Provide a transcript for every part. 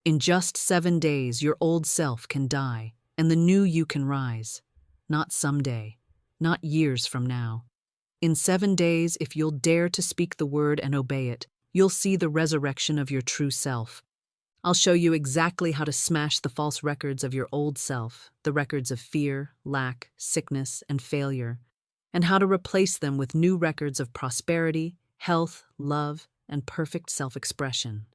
In just 7 days, your old self can die, and the new you can rise. Not someday, not years from now. In 7 days, if you'll dare to speak the word and obey it, you'll see the resurrection of your true self. I'll show you exactly how to smash the false records of your old self, the records of fear, lack, sickness, and failure, and how to replace them with new records of prosperity, health, love, and perfect self-expression.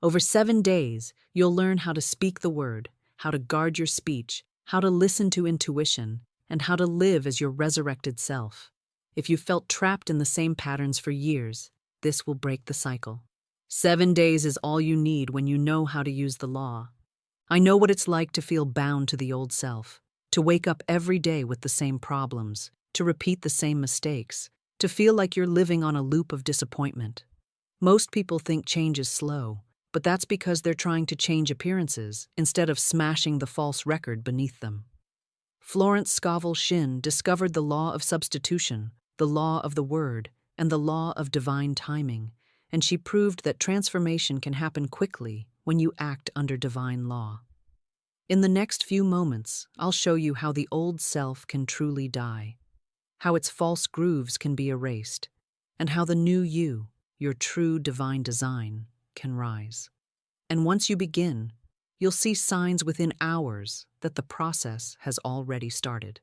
Over 7 days, you'll learn how to speak the word, how to guard your speech, how to listen to intuition, and how to live as your resurrected self. If you felt trapped in the same patterns for years, this will break the cycle. 7 days is all you need when you know how to use the law. I know what it's like to feel bound to the old self, to wake up every day with the same problems, to repeat the same mistakes, to feel like you're living on a loop of disappointment. Most people think change is slow, but that's because they're trying to change appearances instead of smashing the false record beneath them. Florence Scovel Shinn discovered the law of substitution, the law of the word, and the law of divine timing, and she proved that transformation can happen quickly when you act under divine law. In the next few moments, I'll show you how the old self can truly die, how its false grooves can be erased, and how the new you, your true divine design, can rise. And once you begin, you'll see signs within hours that the process has already started.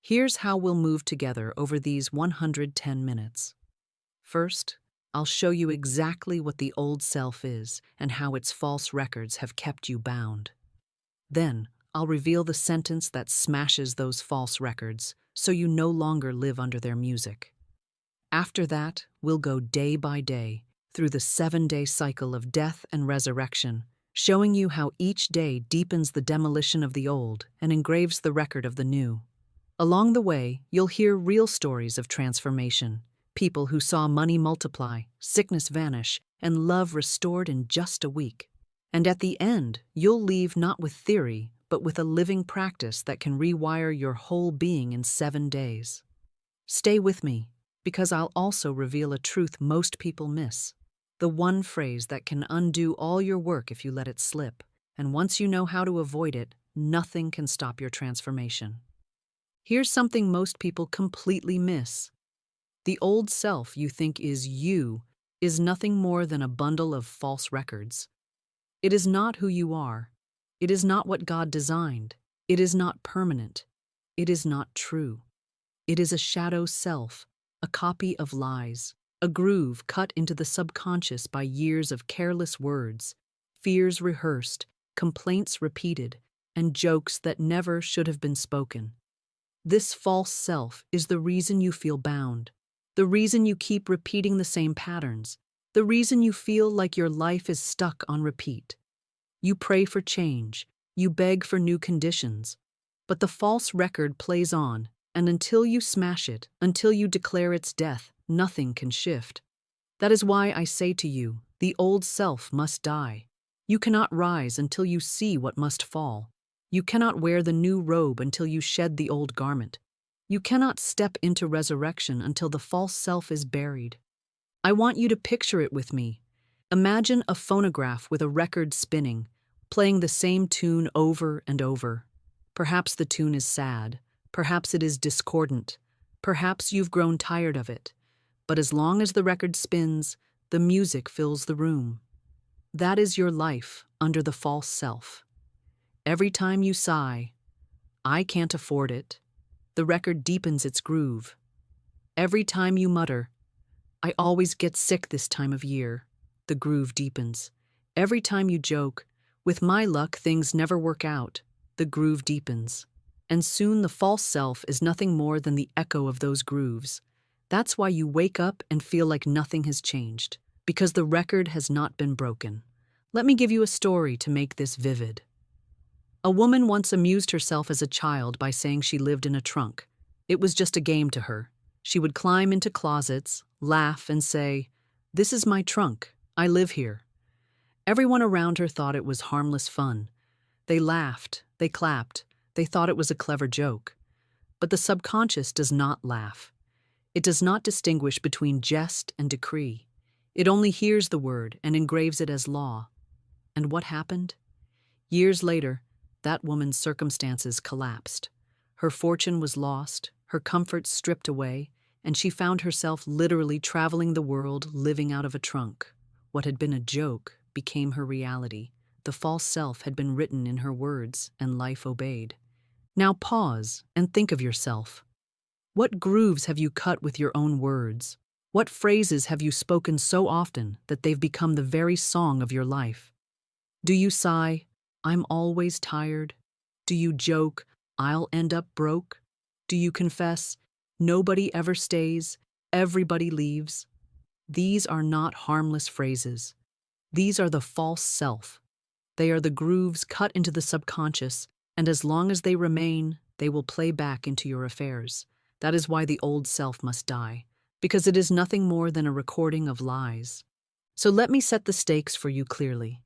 Here's how we'll move together over these 110 minutes. First, I'll show you exactly what the old self is and how its false records have kept you bound. Then, I'll reveal the sentence that smashes those false records so you no longer live under their music. After that, we'll go day by day through the 7-day cycle of death and resurrection, showing you how each day deepens the demolition of the old and engraves the record of the new. Along the way, you'll hear real stories of transformation, people who saw money multiply, sickness vanish, and love restored in just a week. And at the end, you'll leave not with theory, but with a living practice that can rewire your whole being in 7 days. Stay with me, because I'll also reveal a truth most people miss. The one phrase that can undo all your work if you let it slip. And once you know how to avoid it, nothing can stop your transformation. Here's something most people completely miss. The old self you think is you is nothing more than a bundle of false records. It is not who you are. It is not what God designed. It is not permanent. It is not true. It is a shadow self, a copy of lies, a groove cut into the subconscious by years of careless words, fears rehearsed, complaints repeated, and jokes that never should have been spoken. This false self is the reason you feel bound, the reason you keep repeating the same patterns, the reason you feel like your life is stuck on repeat. You pray for change, you beg for new conditions, but the false record plays on, and until you smash it, until you declare its death, nothing can shift. That is why I say to you, the old self must die. You cannot rise until you see what must fall. You cannot wear the new robe until you shed the old garment. You cannot step into resurrection until the false self is buried. I want you to picture it with me. Imagine a phonograph with a record spinning, playing the same tune over and over. Perhaps the tune is sad. Perhaps it is discordant. Perhaps you've grown tired of it. But as long as the record spins, the music fills the room. That is your life under the false self. Every time you sigh, "I can't afford it," the record deepens its groove. Every time you mutter, "I always get sick this time of year," the groove deepens. Every time you joke, "With my luck, things never work out," the groove deepens. And soon the false self is nothing more than the echo of those grooves. That's why you wake up and feel like nothing has changed, because the record has not been broken. Let me give you a story to make this vivid. A woman once amused herself as a child by saying she lived in a trunk. It was just a game to her. She would climb into closets, laugh, and say, "This is my trunk. I live here." Everyone around her thought it was harmless fun. They laughed, they clapped, they thought it was a clever joke. But the subconscious does not laugh. It does not distinguish between jest and decree. It only hears the word and engraves it as law. And what happened? Years later, that woman's circumstances collapsed. Her fortune was lost, her comforts stripped away, and she found herself literally traveling the world living out of a trunk. What had been a joke became her reality. The false self had been written in her words, and life obeyed. Now pause and think of yourself. What grooves have you cut with your own words? What phrases have you spoken so often that they've become the very song of your life? Do you sigh, "I'm always tired"? Do you joke, "I'll end up broke"? Do you confess, "Nobody ever stays, everybody leaves"? These are not harmless phrases. These are the false self. They are the grooves cut into the subconscious, and as long as they remain, they will play back into your affairs. That is why the old self must die, because it is nothing more than a recording of lies. So let me set the stakes for you clearly.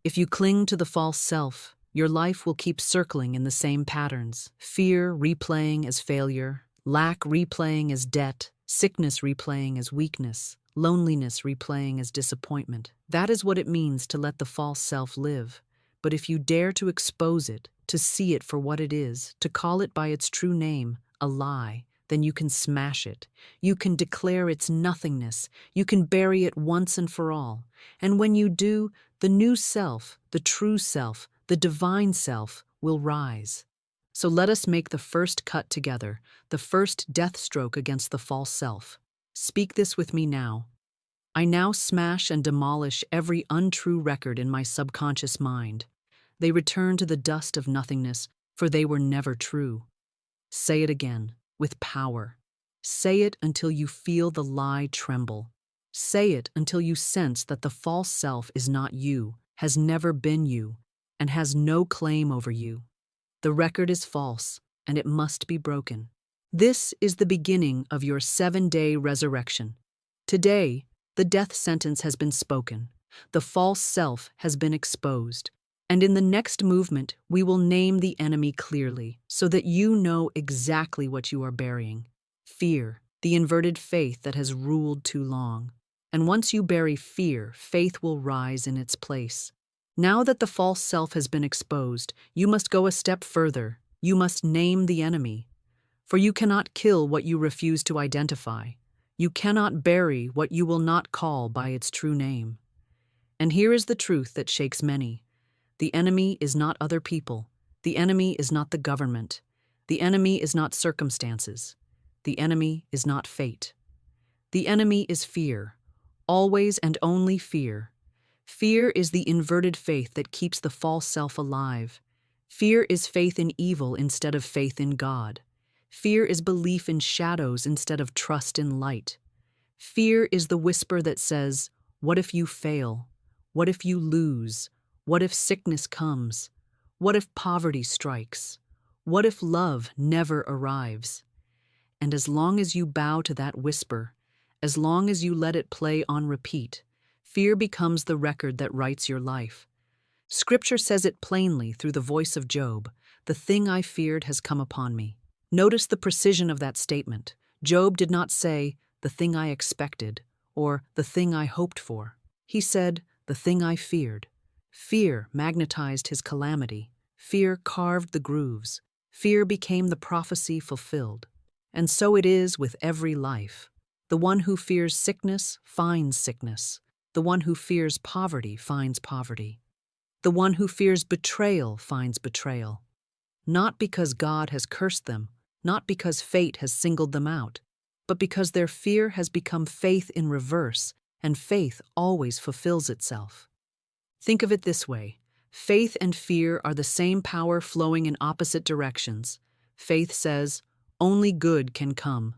If you cling to the false self, your life will keep circling in the same patterns. Fear replaying as failure, lack replaying as debt, sickness replaying as weakness, loneliness replaying as disappointment. That is what it means to let the false self live. But if you dare to expose it, to see it for what it is, to call it by its true name, a lie, then you can smash it. You can declare its nothingness. You can bury it once and for all. And when you do, the new self, the true self, the divine self will rise. So let us make the first cut together, the first death stroke against the false self. Speak this with me now. I now smash and demolish every untrue record in my subconscious mind. They return to the dust of nothingness, for they were never true. Say it again, with power. Say it until you feel the lie tremble. Say it until you sense that the false self is not you, has never been you, and has no claim over you. The record is false, and it must be broken. This is the beginning of your 7-day resurrection. Today, the death sentence has been spoken. The false self has been exposed. And in the next movement, we will name the enemy clearly so that you know exactly what you are burying. Fear, the inverted faith that has ruled too long. And once you bury fear, faith will rise in its place. Now that the false self has been exposed, you must go a step further. You must name the enemy. For you cannot kill what you refuse to identify. You cannot bury what you will not call by its true name. And here is the truth that shakes many. The enemy is not other people. The enemy is not the government. The enemy is not circumstances. The enemy is not fate. The enemy is fear. Always and only fear. Fear is the inverted faith that keeps the false self alive. Fear is faith in evil instead of faith in God. Fear is belief in shadows instead of trust in light. Fear is the whisper that says, "What if you fail? What if you lose? What if sickness comes? What if poverty strikes? What if love never arrives?" And as long as you bow to that whisper, as long as you let it play on repeat, fear becomes the record that writes your life. Scripture says it plainly through the voice of Job, "The thing I feared has come upon me." Notice the precision of that statement. Job did not say, "the thing I expected," or "the thing I hoped for." He said, "the thing I feared." Fear magnetized his calamity. Fear carved the grooves. Fear became the prophecy fulfilled. And so it is with every life. The one who fears sickness finds sickness. The one who fears poverty finds poverty. The one who fears betrayal finds betrayal. Not because God has cursed them, not because fate has singled them out, but because their fear has become faith in reverse, and faith always fulfills itself. Think of it this way. Faith and fear are the same power flowing in opposite directions. Faith says, "Only good can come.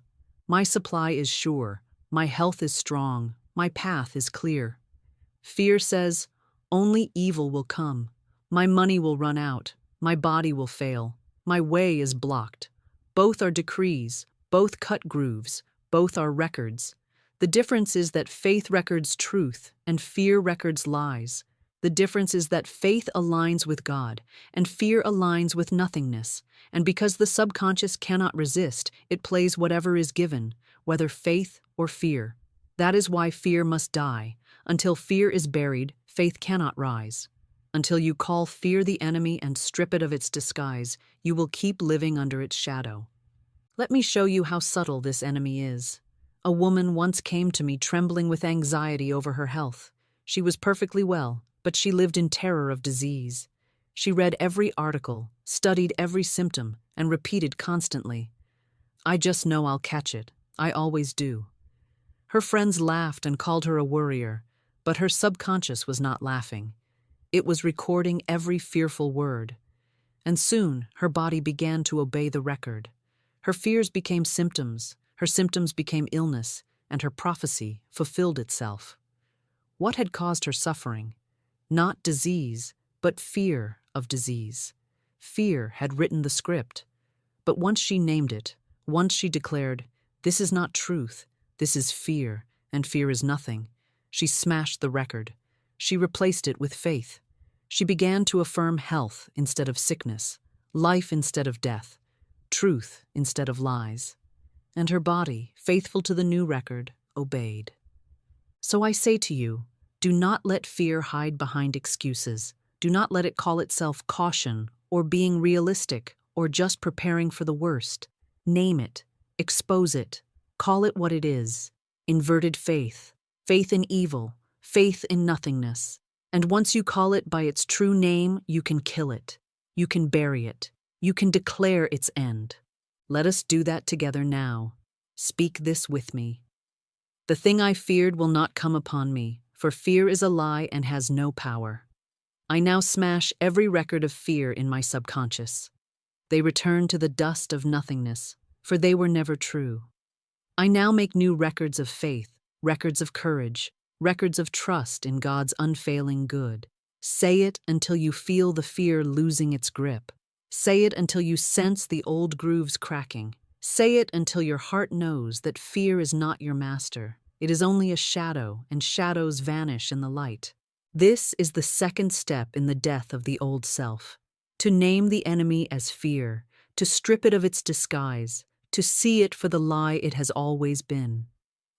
My supply is sure. My health is strong. My path is clear." Fear says, "Only evil will come. My money will run out. My body will fail. My way is blocked." Both are decrees. Both cut grooves. Both are records. The difference is that faith records truth and fear records lies. The difference is that faith aligns with God and fear aligns with nothingness. And because the subconscious cannot resist, it plays whatever is given, whether faith or fear. That is why fear must die. Until fear is buried, faith cannot rise. Until you call fear the enemy and strip it of its disguise, you will keep living under its shadow. Let me show you how subtle this enemy is. A woman once came to me trembling with anxiety over her health. She was perfectly well, but she lived in terror of disease. She read every article, studied every symptom, and repeated constantly, "I just know I'll catch it. I always do." Her friends laughed and called her a worrier, but her subconscious was not laughing. It was recording every fearful word. And soon, her body began to obey the record. Her fears became symptoms, her symptoms became illness, and her prophecy fulfilled itself. What had caused her suffering? Not disease, but fear of disease. Fear had written the script. But once she named it, once she declared, "This is not truth, this is fear, and fear is nothing," she smashed the record. She replaced it with faith. She began to affirm health instead of sickness, life instead of death, truth instead of lies. And her body, faithful to the new record, obeyed. So I say to you, do not let fear hide behind excuses. Do not let it call itself caution or being realistic or just preparing for the worst. Name it, expose it, call it what it is. Inverted faith, faith in evil, faith in nothingness. And once you call it by its true name, you can kill it. You can bury it. You can declare its end. Let us do that together now. Speak this with me. The thing I feared will not come upon me, for fear is a lie and has no power. I now smash every record of fear in my subconscious. They return to the dust of nothingness, for they were never true. I now make new records of faith, records of courage, records of trust in God's unfailing good. Say it until you feel the fear losing its grip. Say it until you sense the old grooves cracking. Say it until your heart knows that fear is not your master. It is only a shadow, and shadows vanish in the light. This is the second step in the death of the old self. To name the enemy as fear, to strip it of its disguise, to see it for the lie it has always been.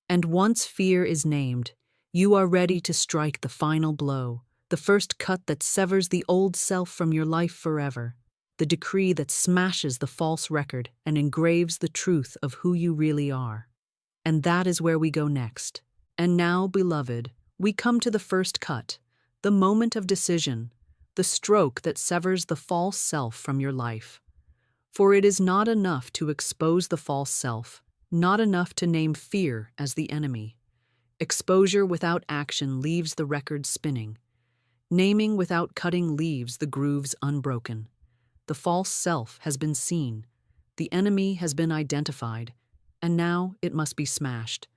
And once fear is named, you are ready to strike the final blow, the first cut that severs the old self from your life forever, the decree that smashes the false record and engraves the truth of who you really are. And that is where we go next. And now, beloved, we come to the first cut, the moment of decision, the stroke that severs the false self from your life. For it is not enough to expose the false self, not enough to name fear as the enemy. Exposure without action leaves the record spinning. Naming without cutting leaves the grooves unbroken. The false self has been seen, the enemy has been identified, and now it must be smashed.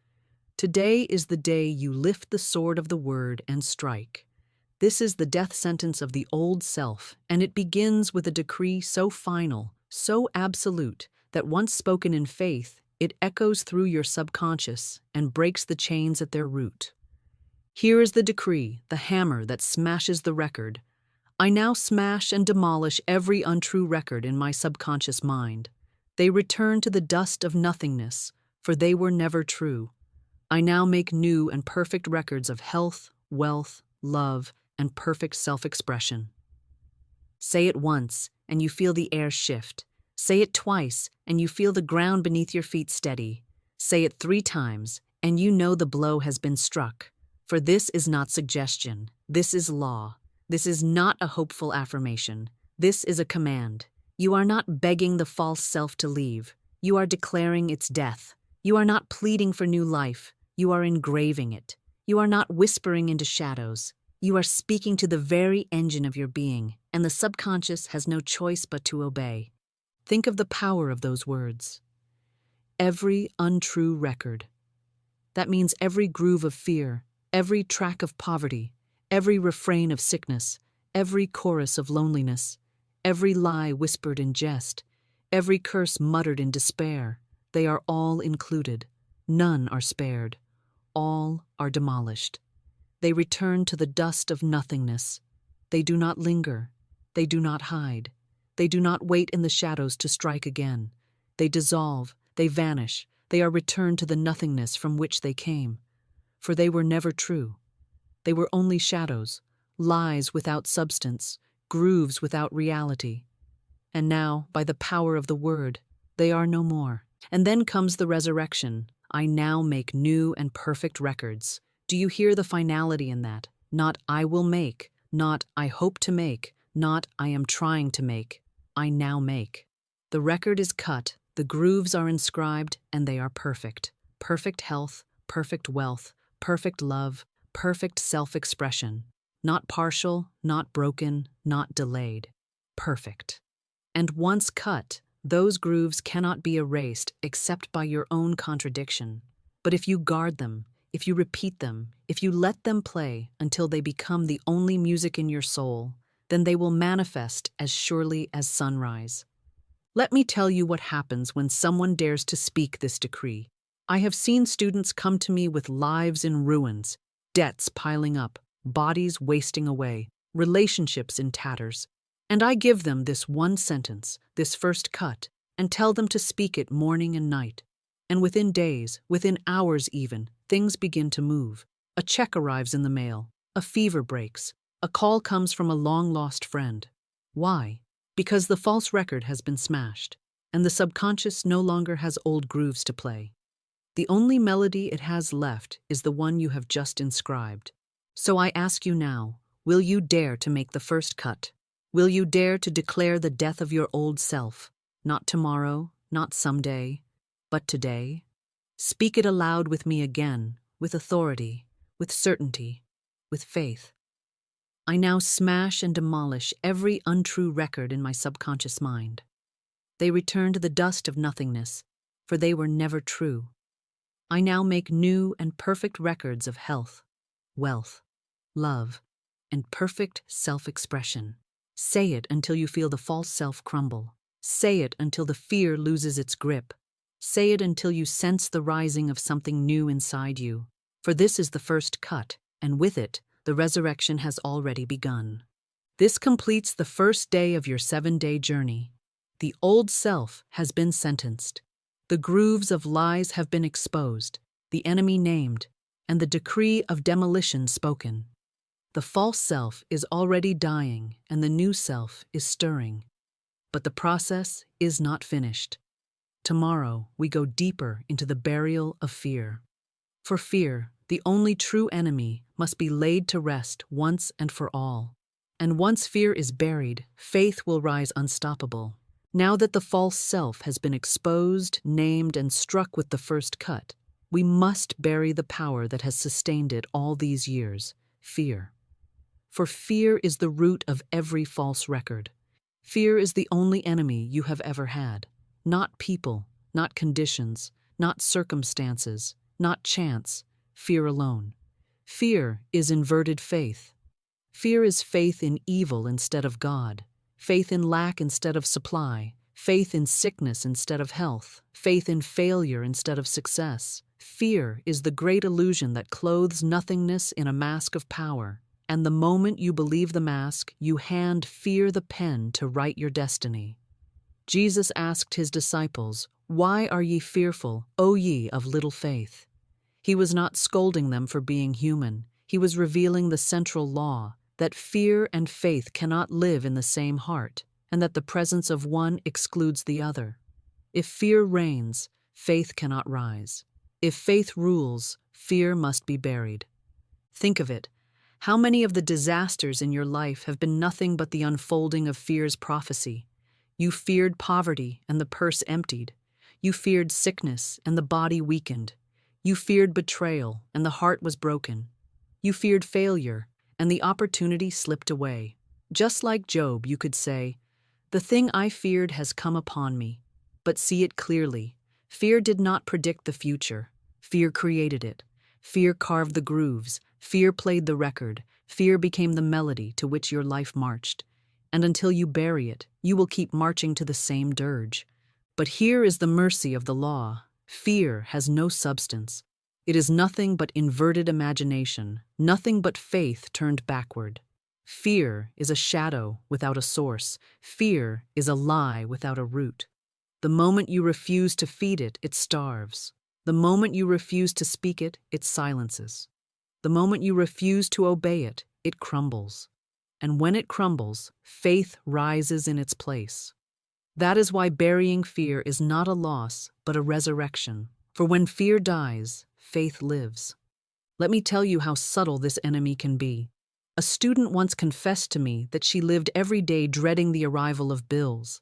Today is the day you lift the sword of the word and strike. This is the death sentence of the old self, and it begins with a decree so final, so absolute, that once spoken in faith, it echoes through your subconscious and breaks the chains at their root. Here is the decree, the hammer that smashes the record. I now smash and demolish every untrue record in my subconscious mind. They return to the dust of nothingness, for they were never true. I now make new and perfect records of health, wealth, love, and perfect self-expression. Say it once, and you feel the air shift. Say it twice, and you feel the ground beneath your feet steady. Say it 3 times, and you know the blow has been struck. For this is not suggestion. This is law. This is not a hopeful affirmation. This is a command. You are not begging the false self to leave. You are declaring its death. You are not pleading for new life. You are engraving it. You are not whispering into shadows. You are speaking to the very engine of your being, and the subconscious has no choice but to obey. Think of the power of those words. Every untrue record. That means every groove of fear, every track of poverty, every refrain of sickness, every chorus of loneliness, every lie whispered in jest, every curse muttered in despair, they are all included. None are spared. All are demolished. They return to the dust of nothingness. They do not linger. They do not hide. They do not wait in the shadows to strike again. They dissolve. They vanish. They are returned to the nothingness from which they came. For they were never true. They were only shadows, lies without substance, grooves without reality. And now, by the power of the word, they are no more. And then comes the resurrection. I now make new and perfect records. Do you hear the finality in that? Not I will make, not I hope to make, not I am trying to make. I now make. The record is cut, the grooves are inscribed, and they are perfect. Perfect health, perfect wealth, perfect love, perfect self-expression. Not partial, not broken, not delayed. Perfect. And once cut, those grooves cannot be erased except by your own contradiction. But if you guard them, if you repeat them, if you let them play until they become the only music in your soul, then they will manifest as surely as sunrise. Let me tell you what happens when someone dares to speak this decree. I have seen students come to me with lives in ruins, debts piling up, bodies wasting away, relationships in tatters. And I give them this one sentence, this first cut, and tell them to speak it morning and night. And within days, within hours even, things begin to move. A check arrives in the mail, a fever breaks, a call comes from a long-lost friend. Why? Because the false record has been smashed, and the subconscious no longer has old grooves to play. The only melody it has left is the one you have just inscribed. So I ask you now, will you dare to make the first cut? Will you dare to declare the death of your old self? Not tomorrow, not someday, but today? Speak it aloud with me again, with authority, with certainty, with faith. I now smash and demolish every untrue record in my subconscious mind. They return to the dust of nothingness, for they were never true. I now make new and perfect records of health, wealth, love, and perfect self-expression. Say it until you feel the false self crumble. Say it until the fear loses its grip. Say it until you sense the rising of something new inside you. For this is the first cut, and with it, the resurrection has already begun. This completes the first day of your 7-day journey. The old self has been sentenced. The grooves of lies have been exposed, the enemy named, and the decree of demolition spoken. The false self is already dying, and the new self is stirring. But the process is not finished. Tomorrow, we go deeper into the burial of fear. For fear, the only true enemy, must be laid to rest once and for all. And once fear is buried, faith will rise unstoppable. Now that the false self has been exposed, named, and struck with the first cut, we must bury the power that has sustained it all these years, fear. For fear is the root of every false record. Fear is the only enemy you have ever had. Not people, not conditions, not circumstances, not chance, fear alone. Fear is inverted faith. Fear is faith in evil instead of God, faith in lack instead of supply, faith in sickness instead of health, faith in failure instead of success. Fear is the great illusion that clothes nothingness in a mask of power. And the moment you believe the mask, you hand fear the pen to write your destiny. Jesus asked his disciples, "Why are ye fearful, O ye of little faith?" He was not scolding them for being human. He was revealing the central law, that fear and faith cannot live in the same heart, and that the presence of one excludes the other. If fear reigns, faith cannot rise. If faith rules, fear must be buried. Think of it. How many of the disasters in your life have been nothing but the unfolding of fear's prophecy? You feared poverty, and the purse emptied. You feared sickness, and the body weakened. You feared betrayal, and the heart was broken. You feared failure, and the opportunity slipped away. Just like Job, you could say, "The thing I feared has come upon me." But see it clearly. Fear did not predict the future. Fear created it. Fear carved the grooves. Fear played the record. Fear became the melody to which your life marched. And until you bury it, you will keep marching to the same dirge. But here is the mercy of the law. Fear has no substance. It is nothing but inverted imagination, nothing but faith turned backward. Fear is a shadow without a source. Fear is a lie without a root. The moment you refuse to feed it, it starves. The moment you refuse to speak it, it silences. The moment you refuse to obey it, it crumbles. And when it crumbles, faith rises in its place. That is why burying fear is not a loss, but a resurrection. For when fear dies, faith lives. Let me tell you how subtle this enemy can be. A student once confessed to me that she lived every day dreading the arrival of bills.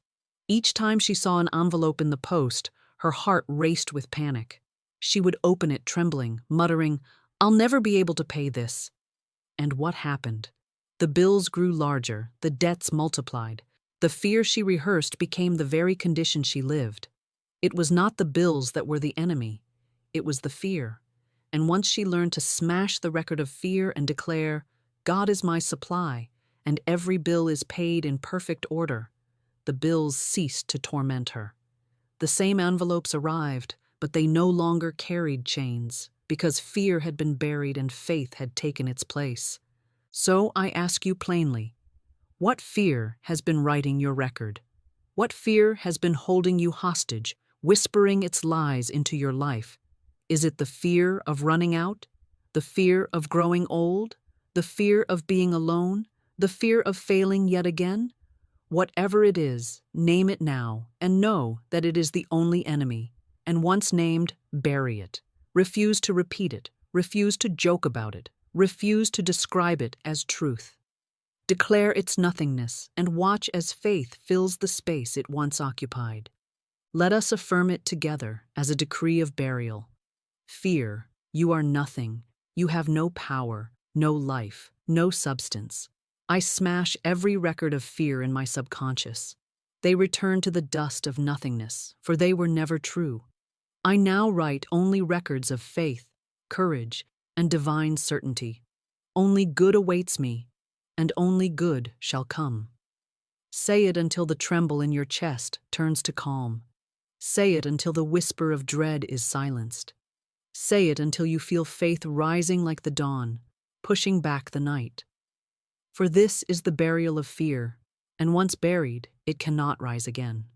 Each time she saw an envelope in the post, her heart raced with panic. She would open it trembling, muttering, "I'll never be able to pay this." And what happened? The bills grew larger, the debts multiplied. The fear she rehearsed became the very condition she lived. It was not the bills that were the enemy. It was the fear. And once she learned to smash the record of fear and declare, "God is my supply, and every bill is paid in perfect order," the bills ceased to torment her. The same envelopes arrived, but they no longer carried chains, because fear had been buried and faith had taken its place. So I ask you plainly, what fear has been writing your record? What fear has been holding you hostage, whispering its lies into your life? Is it the fear of running out? The fear of growing old? The fear of being alone? The fear of failing yet again? Whatever it is, name it now and know that it is the only enemy. And once named, bury it. Refuse to repeat it. Refuse to joke about it. Refuse to describe it as truth. Declare its nothingness and watch as faith fills the space it once occupied. Let us affirm it together as a decree of burial. Fear, you are nothing. You have no power, no life, no substance. I smash every record of fear in my subconscious. They return to the dust of nothingness, for they were never true. I now write only records of faith, courage, and divine certainty. Only good awaits me, and only good shall come. Say it until the tremble in your chest turns to calm. Say it until the whisper of dread is silenced. Say it until you feel faith rising like the dawn, pushing back the night. For this is the burial of fear, and once buried, it cannot rise again.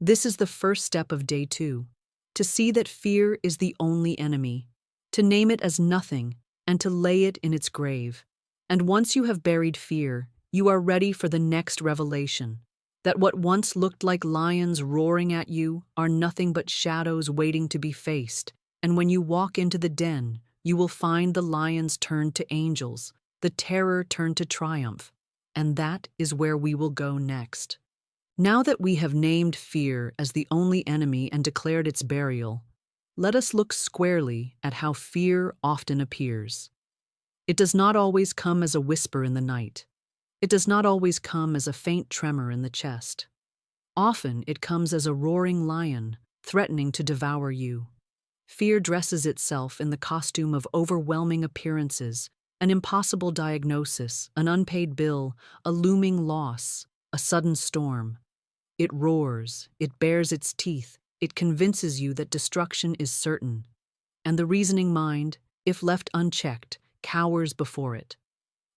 This is the first step of day 2, to see that fear is the only enemy, to name it as nothing, and to lay it in its grave. And once you have buried fear, you are ready for the next revelation, that what once looked like lions roaring at you are nothing but shadows waiting to be faced. And when you walk into the den, you will find the lions turned to angels, the terror turned to triumph. And that is where we will go next. Now that we have named fear as the only enemy and declared its burial, let us look squarely at how fear often appears. It does not always come as a whisper in the night. It does not always come as a faint tremor in the chest. Often it comes as a roaring lion, threatening to devour you. Fear dresses itself in the costume of overwhelming appearances, an impossible diagnosis, an unpaid bill, a looming loss, a sudden storm. It roars, it bares its teeth, it convinces you that destruction is certain. And the reasoning mind, if left unchecked, cowers before it.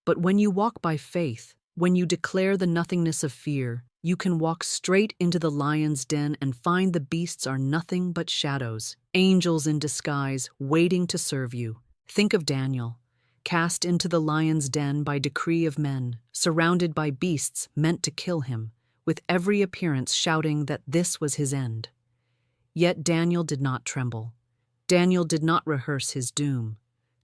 But when you walk by faith, when you declare the nothingness of fear, you can walk straight into the lion's den and find the beasts are nothing but shadows, angels in disguise, waiting to serve you. Think of Daniel, cast into the lion's den by decree of men, surrounded by beasts meant to kill him, with every appearance shouting that this was his end. Yet Daniel did not tremble. Daniel did not rehearse his doom.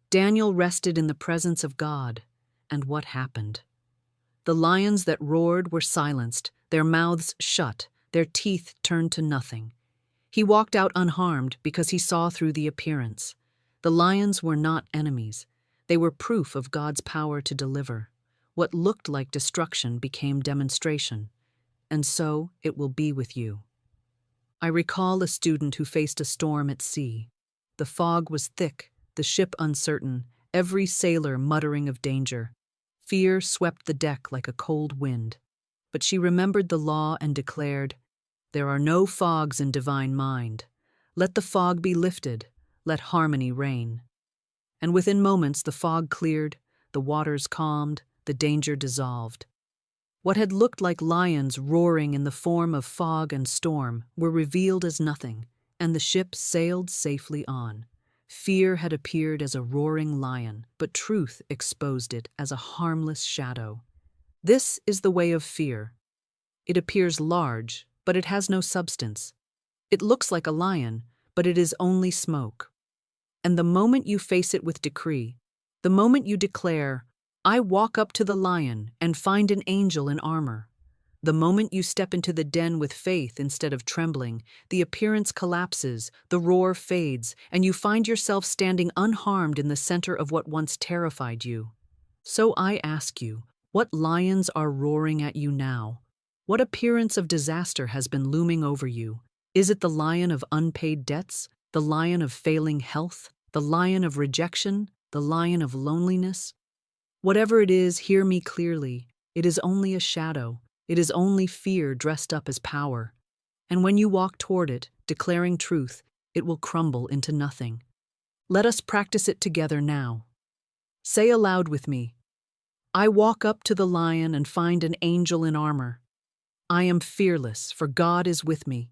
Daniel rested in the presence of God, and what happened? The lions that roared were silenced, their mouths shut, their teeth turned to nothing. He walked out unharmed because he saw through the appearance. The lions were not enemies. They were proof of God's power to deliver. What looked like destruction became demonstration. And so it will be with you. I recall a student who faced a storm at sea. The fog was thick, the ship uncertain, every sailor muttering of danger. Fear swept the deck like a cold wind. But she remembered the law and declared, "There are no fogs in divine mind. Let the fog be lifted. Let harmony reign." And within moments the fog cleared, the waters calmed, the danger dissolved. What had looked like lions roaring in the form of fog and storm were revealed as nothing, and the ship sailed safely on. Fear had appeared as a roaring lion, but truth exposed it as a harmless shadow. This is the way of fear. It appears large, but it has no substance. It looks like a lion, but it is only smoke. And the moment you face it with decree, the moment you declare, "I walk up to the lion and find an angel in armor," the moment you step into the den with faith instead of trembling, the appearance collapses, the roar fades, and you find yourself standing unharmed in the center of what once terrified you. So I ask you, what lions are roaring at you now? What appearance of disaster has been looming over you? Is it the lion of unpaid debts, the lion of failing health, the lion of rejection, the lion of loneliness? Whatever it is, hear me clearly. It is only a shadow. It is only fear dressed up as power. And when you walk toward it, declaring truth, it will crumble into nothing. Let us practice it together now. Say aloud with me, "I walk up to the lion and find an angel in armor. I am fearless, for God is with me."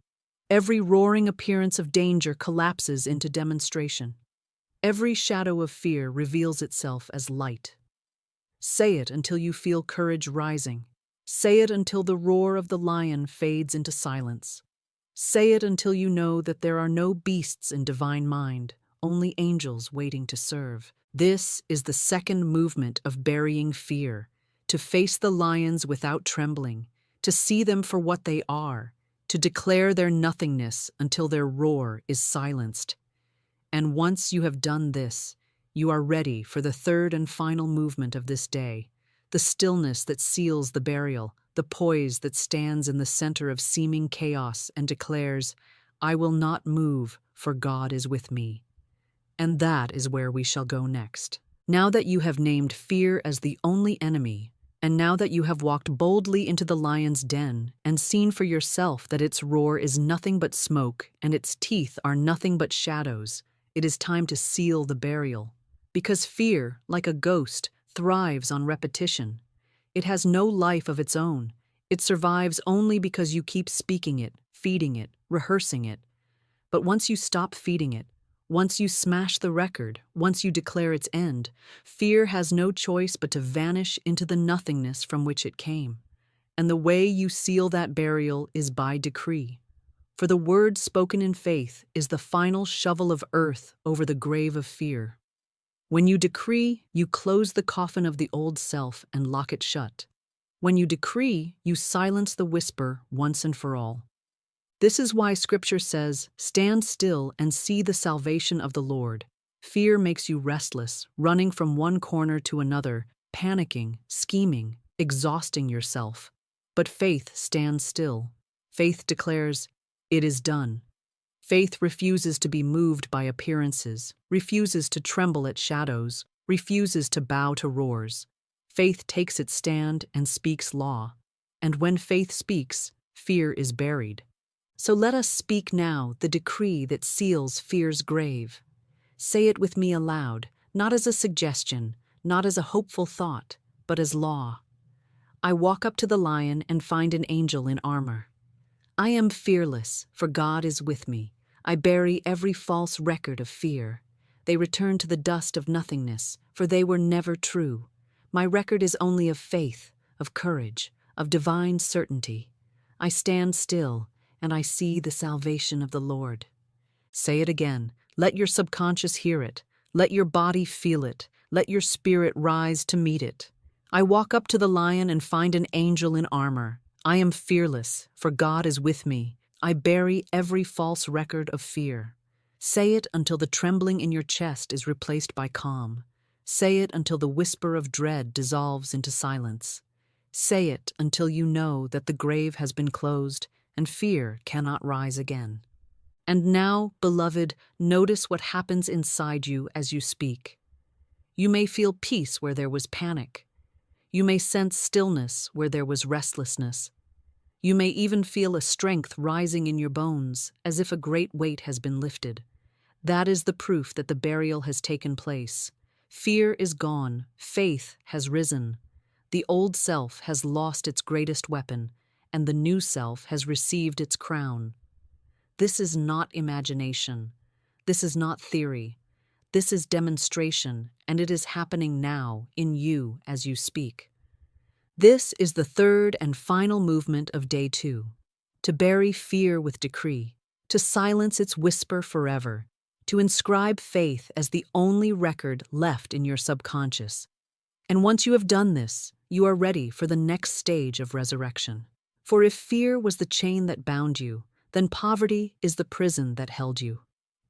Every roaring appearance of danger collapses into demonstration. Every shadow of fear reveals itself as light. Say it until you feel courage rising. Say it until the roar of the lion fades into silence. Say it until you know that there are no beasts in divine mind, only angels waiting to serve. This is the second movement of burying fear, to face the lions without trembling, to see them for what they are, to declare their nothingness until their roar is silenced. And once you have done this, you are ready for the third and final movement of this day, the stillness that seals the burial, the poise that stands in the center of seeming chaos and declares, "I will not move, for God is with me." And that is where we shall go next. Now that you have named fear as the only enemy, and now that you have walked boldly into the lion's den and seen for yourself that its roar is nothing but smoke and its teeth are nothing but shadows, it is time to seal the burial. Because fear, like a ghost, thrives on repetition. It has no life of its own. It survives only because you keep speaking it, feeding it, rehearsing it. But once you stop feeding it, once you smash the record, once you declare its end, fear has no choice but to vanish into the nothingness from which it came. And the way you seal that burial is by decree. For the word spoken in faith is the final shovel of earth over the grave of fear. When you decree, you close the coffin of the old self and lock it shut. When you decree, you silence the whisper once and for all. This is why Scripture says, "Stand still and see the salvation of the Lord." Fear makes you restless, running from one corner to another, panicking, scheming, exhausting yourself. But faith stands still. Faith declares, "It is done." Faith refuses to be moved by appearances, refuses to tremble at shadows, refuses to bow to roars. Faith takes its stand and speaks law. And when faith speaks, fear is buried. So let us speak now the decree that seals fear's grave. Say it with me aloud, not as a suggestion, not as a hopeful thought, but as law. I walk up to the lion and find an angel in armor. I am fearless, for God is with me. I bury every false record of fear. They return to the dust of nothingness, for they were never true. My record is only of faith, of courage, of divine certainty. I stand still, and I see the salvation of the Lord. Say it again. Let your subconscious hear it. Let your body feel it. Let your spirit rise to meet it. I walk up to the lion and find an angel in armor. I am fearless, for God is with me. I bury every false record of fear. Say it until the trembling in your chest is replaced by calm. Say it until the whisper of dread dissolves into silence. Say it until you know that the grave has been closed and fear cannot rise again. And now, beloved, notice what happens inside you as you speak. You may feel peace where there was panic. You may sense stillness where there was restlessness. You may even feel a strength rising in your bones, as if a great weight has been lifted. That is the proof that the burial has taken place. Fear is gone. Faith has risen. The old self has lost its greatest weapon, and the new self has received its crown. This is not imagination. This is not theory. This is demonstration, and it is happening now in you as you speak. This is the third and final movement of day 2. To bury fear with decree, to silence its whisper forever, to inscribe faith as the only record left in your subconscious. And once you have done this, you are ready for the next stage of resurrection. For if fear was the chain that bound you, then poverty is the prison that held you.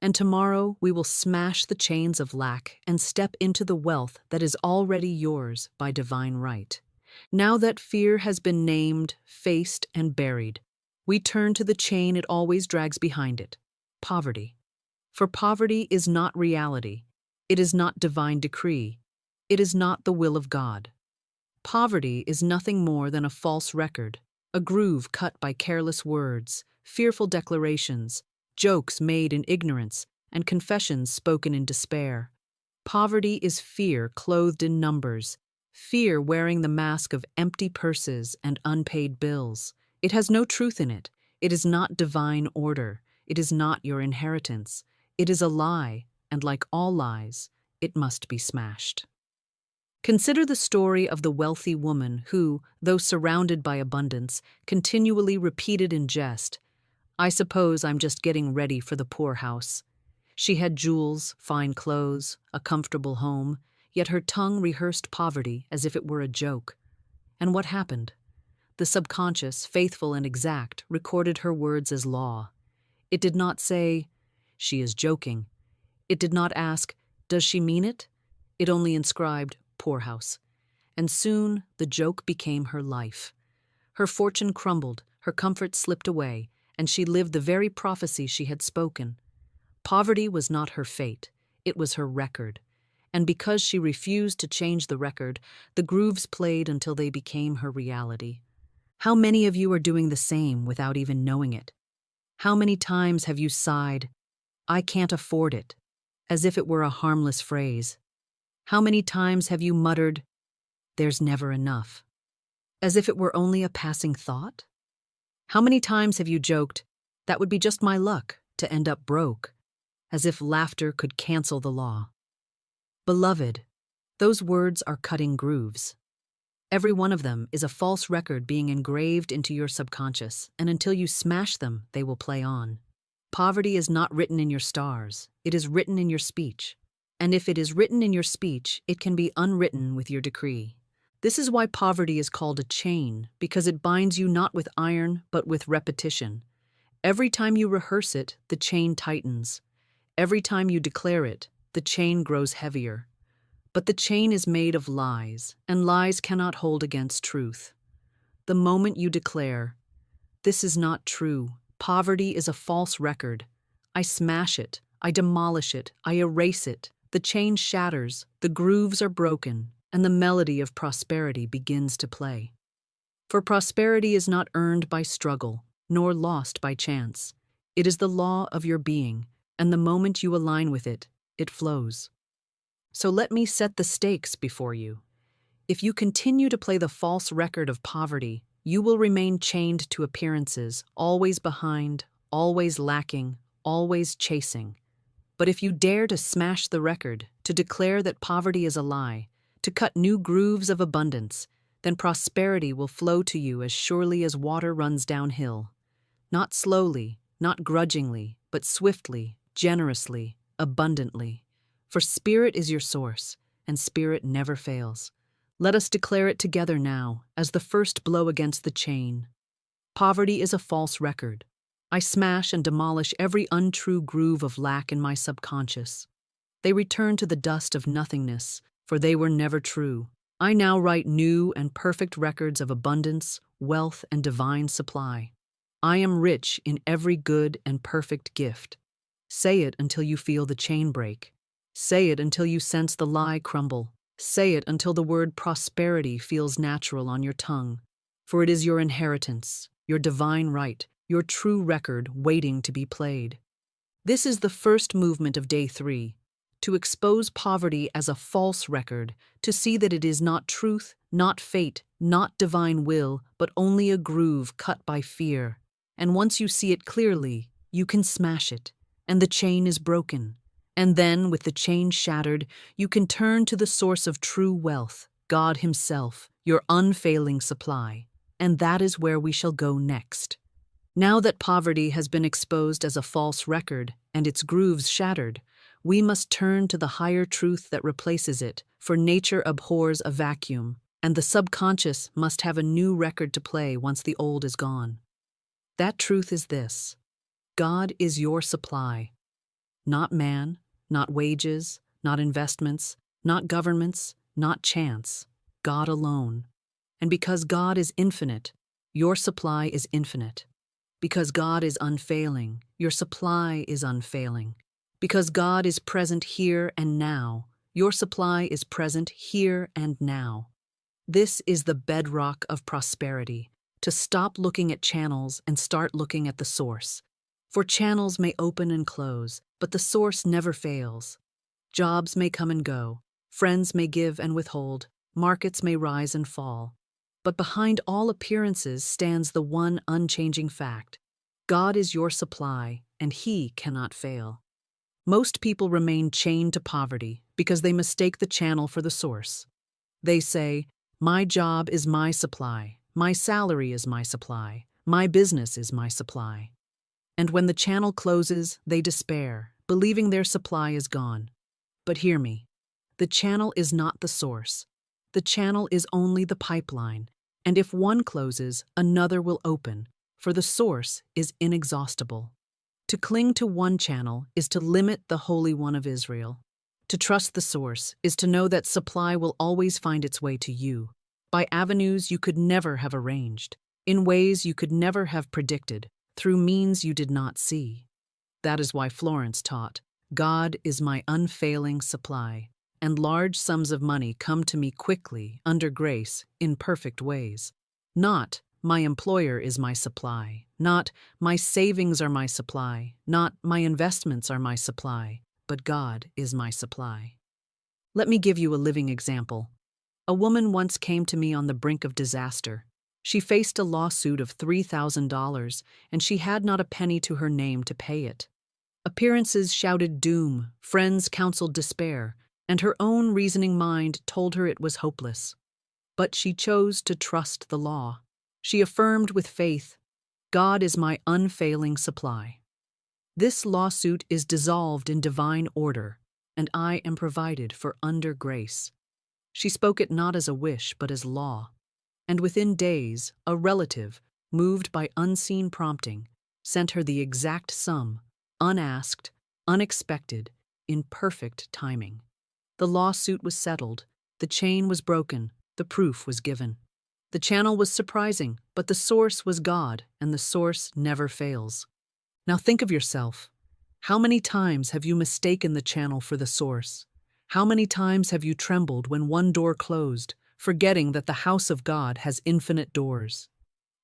And tomorrow we will smash the chains of lack and step into the wealth that is already yours by divine right. Now that fear has been named, faced, and buried, we turn to the chain it always drags behind it, poverty. For poverty is not reality. It is not divine decree. It is not the will of God. Poverty is nothing more than a false record, a groove cut by careless words, fearful declarations, jokes made in ignorance, and confessions spoken in despair. Poverty is fear clothed in numbers, fear wearing the mask of empty purses and unpaid bills. It has no truth in it. It is not divine order. It is not your inheritance. It is a lie, and like all lies, it must be smashed. Consider the story of the wealthy woman who, though surrounded by abundance, continually repeated in jest, "I suppose I'm just getting ready for the poorhouse." She had jewels, fine clothes, a comfortable home, yet her tongue rehearsed poverty as if it were a joke. And what happened? The subconscious, faithful and exact, recorded her words as law. It did not say, "She is joking." It did not ask, "Does she mean it?" It only inscribed, "Poorhouse." And soon the joke became her life. Her fortune crumbled, her comfort slipped away, and she lived the very prophecy she had spoken. Poverty was not her fate, it was her record. And because she refused to change the record, the grooves played until they became her reality. How many of you are doing the same without even knowing it? How many times have you sighed, "I can't afford it," as if it were a harmless phrase? How many times have you muttered, "There's never enough," as if it were only a passing thought? How many times have you joked, "That would be just my luck, to end up broke," as if laughter could cancel the law? Beloved, those words are cutting grooves. Every one of them is a false record being engraved into your subconscious, and until you smash them, they will play on. Poverty is not written in your stars, it is written in your speech. And if it is written in your speech, it can be unwritten with your decree. This is why poverty is called a chain, because it binds you not with iron, but with repetition. Every time you rehearse it, the chain tightens. Every time you declare it, the chain grows heavier. But the chain is made of lies, and lies cannot hold against truth. The moment you declare, "This is not true, poverty is a false record," I smash it, I demolish it, I erase it. The chain shatters, the grooves are broken, and the melody of prosperity begins to play. For prosperity is not earned by struggle, nor lost by chance. It is the law of your being, and the moment you align with it, it flows. So let me set the stakes before you. If you continue to play the false record of poverty, you will remain chained to appearances, always behind, always lacking, always chasing. But if you dare to smash the record, to declare that poverty is a lie, to cut new grooves of abundance, then prosperity will flow to you as surely as water runs downhill. Not slowly, not grudgingly, but swiftly, generously, abundantly. For spirit is your source, and spirit never fails. Let us declare it together now, as the first blow against the chain. Poverty is a false record. I smash and demolish every untrue groove of lack in my subconscious. They return to the dust of nothingness, for they were never true. I now write new and perfect records of abundance, wealth, and divine supply. I am rich in every good and perfect gift. Say it until you feel the chain break. Say it until you sense the lie crumble. Say it until the word prosperity feels natural on your tongue. For it is your inheritance, your divine right, your true record waiting to be played. This is the first movement of day 3, to expose poverty as a false record, to see that it is not truth, not fate, not divine will, but only a groove cut by fear. And once you see it clearly, you can smash it, and the chain is broken, And then, with the chain shattered, you can turn to the source of true wealth, God Himself, your unfailing supply. And that is where we shall go next. Now that poverty has been exposed as a false record and its grooves shattered, we must turn to the higher truth that replaces it, for nature abhors a vacuum, and the subconscious must have a new record to play once the old is gone. That truth is this: God is your supply. Not man, not wages, not investments, not governments, not chance. God alone. And because God is infinite, your supply is infinite. Because God is unfailing, your supply is unfailing. Because God is present here and now, your supply is present here and now. This is the bedrock of prosperity, to stop looking at channels and start looking at the source. For channels may open and close, but the source never fails. Jobs may come and go, friends may give and withhold, markets may rise and fall. But behind all appearances stands the one unchanging fact: God is your supply, and He cannot fail. Most people remain chained to poverty because they mistake the channel for the source. They say, "My job is my supply, my salary is my supply, my business is my supply." And when the channel closes, they despair, believing their supply is gone. But hear me, the channel is not the source. The channel is only the pipeline, and if one closes, another will open, for the source is inexhaustible. To cling to one channel is to limit the Holy One of Israel. To trust the source is to know that supply will always find its way to you, by avenues you could never have arranged, in ways you could never have predicted, through means you did not see. That is why Florence taught, "God is my unfailing supply, and large sums of money come to me quickly, under grace, in perfect ways." Not, "My employer is my supply," not, "My savings are my supply," not, "My investments are my supply," but God is my supply. Let me give you a living example. A woman once came to me on the brink of disaster. She faced a lawsuit of $3,000, and she had not a penny to her name to pay it. Appearances shouted doom, friends counseled despair, and her own reasoning mind told her it was hopeless. But she chose to trust the law. She affirmed with faith, "God is my unfailing supply. This lawsuit is dissolved in divine order, and I am provided for under grace." She spoke it not as a wish, but as law. And within days, a relative, moved by unseen prompting, sent her the exact sum, unasked, unexpected, in perfect timing. The lawsuit was settled, the chain was broken, the proof was given. The channel was surprising, but the source was God, and the source never fails. Now think of yourself. How many times have you mistaken the channel for the source? How many times have you trembled when one door closed, forgetting that the house of God has infinite doors?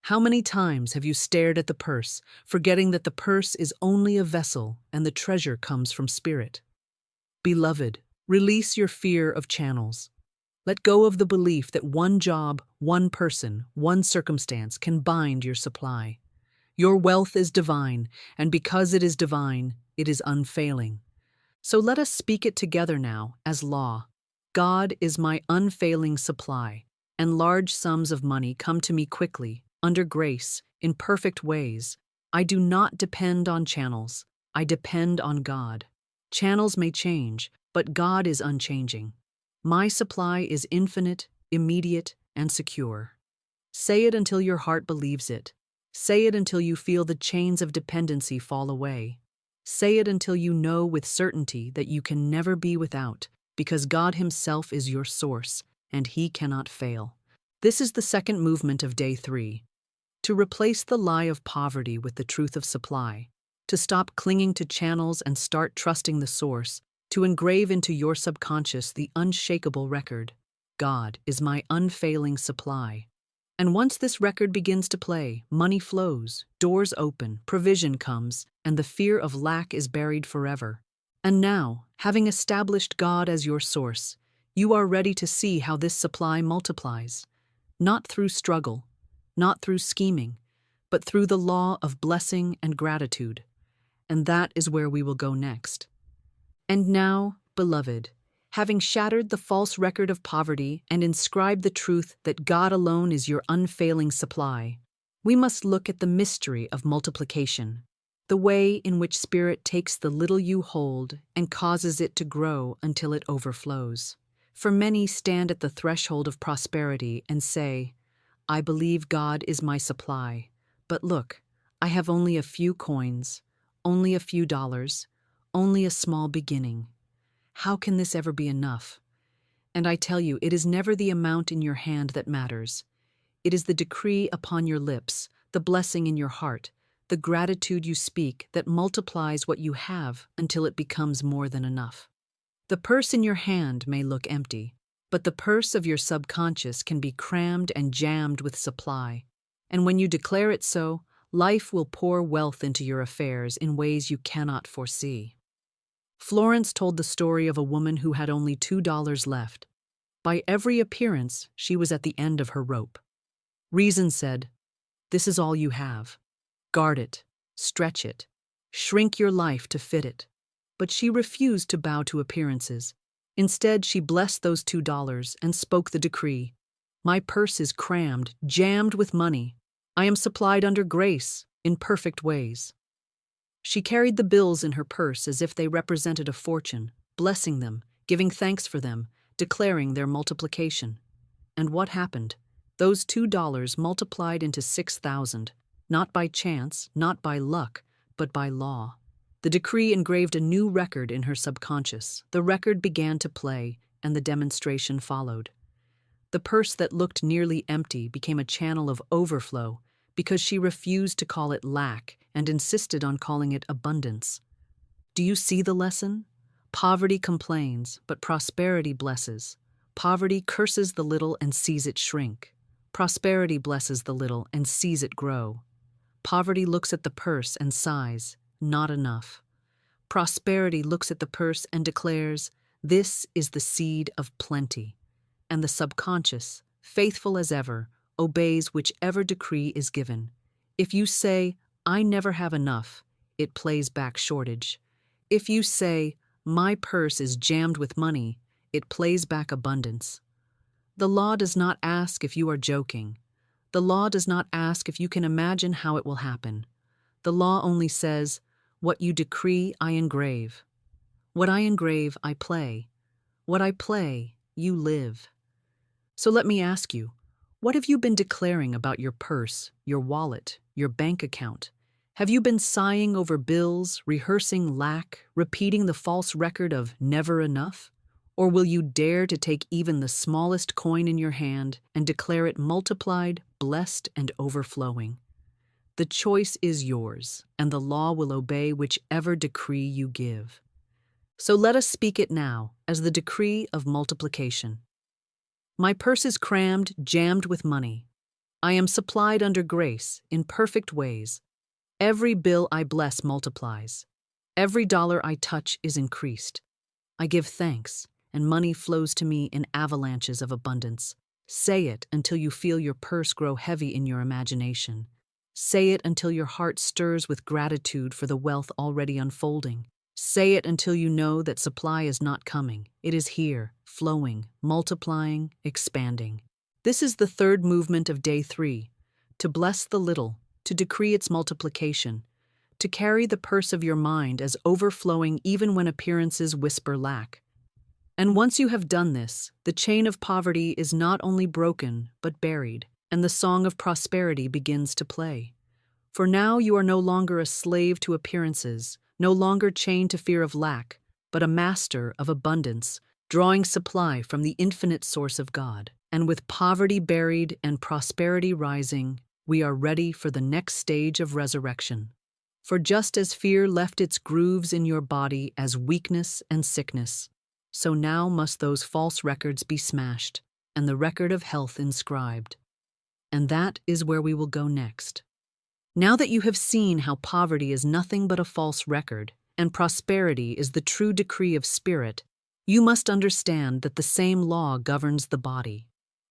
How many times have you stared at the purse, forgetting that the purse is only a vessel and the treasure comes from Spirit? Beloved, release your fear of channels. Let go of the belief that one job, one person, one circumstance can bind your supply. Your wealth is divine, and because it is divine, it is unfailing. So let us speak it together now as law. God is my unfailing supply, and large sums of money come to me quickly, under grace, in perfect ways. I do not depend on channels. I depend on God. Channels may change, but God is unchanging. My supply is infinite, immediate, and secure. Say it until your heart believes it. Say it until you feel the chains of dependency fall away. Say it until you know with certainty that you can never be without, because God Himself is your source, and He cannot fail. This is the second movement of Day 3. To replace the lie of poverty with the truth of supply, to stop clinging to channels and start trusting the source, to engrave into your subconscious the unshakable record: God is my unfailing supply. And once this record begins to play, money flows, doors open, provision comes, and the fear of lack is buried forever. And now, having established God as your source, you are ready to see how this supply multiplies, not through struggle, not through scheming, but through the law of blessing and gratitude. And that is where we will go next. And now, beloved, having shattered the false record of poverty and inscribed the truth that God alone is your unfailing supply, we must look at the mystery of multiplication, the way in which Spirit takes the little you hold and causes it to grow until it overflows. For many stand at the threshold of prosperity and say, "I believe God is my supply, but look, I have only a few coins, only a few dollars, only a small beginning. How can this ever be enough?" And I tell you, it is never the amount in your hand that matters. It is the decree upon your lips, the blessing in your heart, the gratitude you speak that multiplies what you have until it becomes more than enough. The purse in your hand may look empty, but the purse of your subconscious can be crammed and jammed with supply. And when you declare it so, life will pour wealth into your affairs in ways you cannot foresee. Florence told the story of a woman who had only $2 left. By every appearance, she was at the end of her rope. Reason said, "This is all you have. Guard it, stretch it, shrink your life to fit it." But she refused to bow to appearances. Instead, she blessed those $2 and spoke the decree. "My purse is crammed, jammed with money. I am supplied under grace, in perfect ways." She carried the bills in her purse as if they represented a fortune, blessing them, giving thanks for them, declaring their multiplication. And what happened? Those $2 multiplied into 6,000, not by chance, not by luck, but by law. The decree engraved a new record in her subconscious. The record began to play, and the demonstration followed. The purse that looked nearly empty became a channel of overflow because she refused to call it lack and insisted on calling it abundance. Do you see the lesson? Poverty complains, but prosperity blesses. Poverty curses the little and sees it shrink. Prosperity blesses the little and sees it grow. Poverty looks at the purse and sighs, "Not enough." Prosperity looks at the purse and declares, "This is the seed of plenty." And the subconscious, faithful as ever, obeys whichever decree is given. If you say, "I never have enough," it plays back shortage. If you say, "My purse is jammed with money," it plays back abundance. The law does not ask if you are joking. The law does not ask if you can imagine how it will happen. The law only says, "What you decree, I engrave. What I engrave, I play. What I play, you live." So let me ask you, what have you been declaring about your purse, your wallet, your bank account? Have you been sighing over bills, rehearsing lack, repeating the false record of never enough? Or will you dare to take even the smallest coin in your hand and declare it multiplied, blessed, and overflowing? The choice is yours, and the law will obey whichever decree you give. So let us speak it now as the decree of multiplication. My purse is crammed, jammed with money. I am supplied under grace, in perfect ways. Every bill I bless multiplies. Every dollar I touch is increased. I give thanks, and money flows to me in avalanches of abundance. Say it until you feel your purse grow heavy in your imagination. Say it until your heart stirs with gratitude for the wealth already unfolding. Say it until you know that supply is not coming. It is here, flowing, multiplying, expanding. This is the third movement of day 3. To bless the little, to decree its multiplication, to carry the purse of your mind as overflowing even when appearances whisper lack. And once you have done this, the chain of poverty is not only broken, but buried, and the song of prosperity begins to play. For now you are no longer a slave to appearances, no longer chained to fear of lack, but a master of abundance, drawing supply from the infinite source of God. And with poverty buried and prosperity rising, we are ready for the next stage of resurrection. For just as fear left its grooves in your body as weakness and sickness, so now must those false records be smashed, and the record of health inscribed. And that is where we will go next. Now that you have seen how poverty is nothing but a false record, and prosperity is the true decree of spirit, you must understand that the same law governs the body.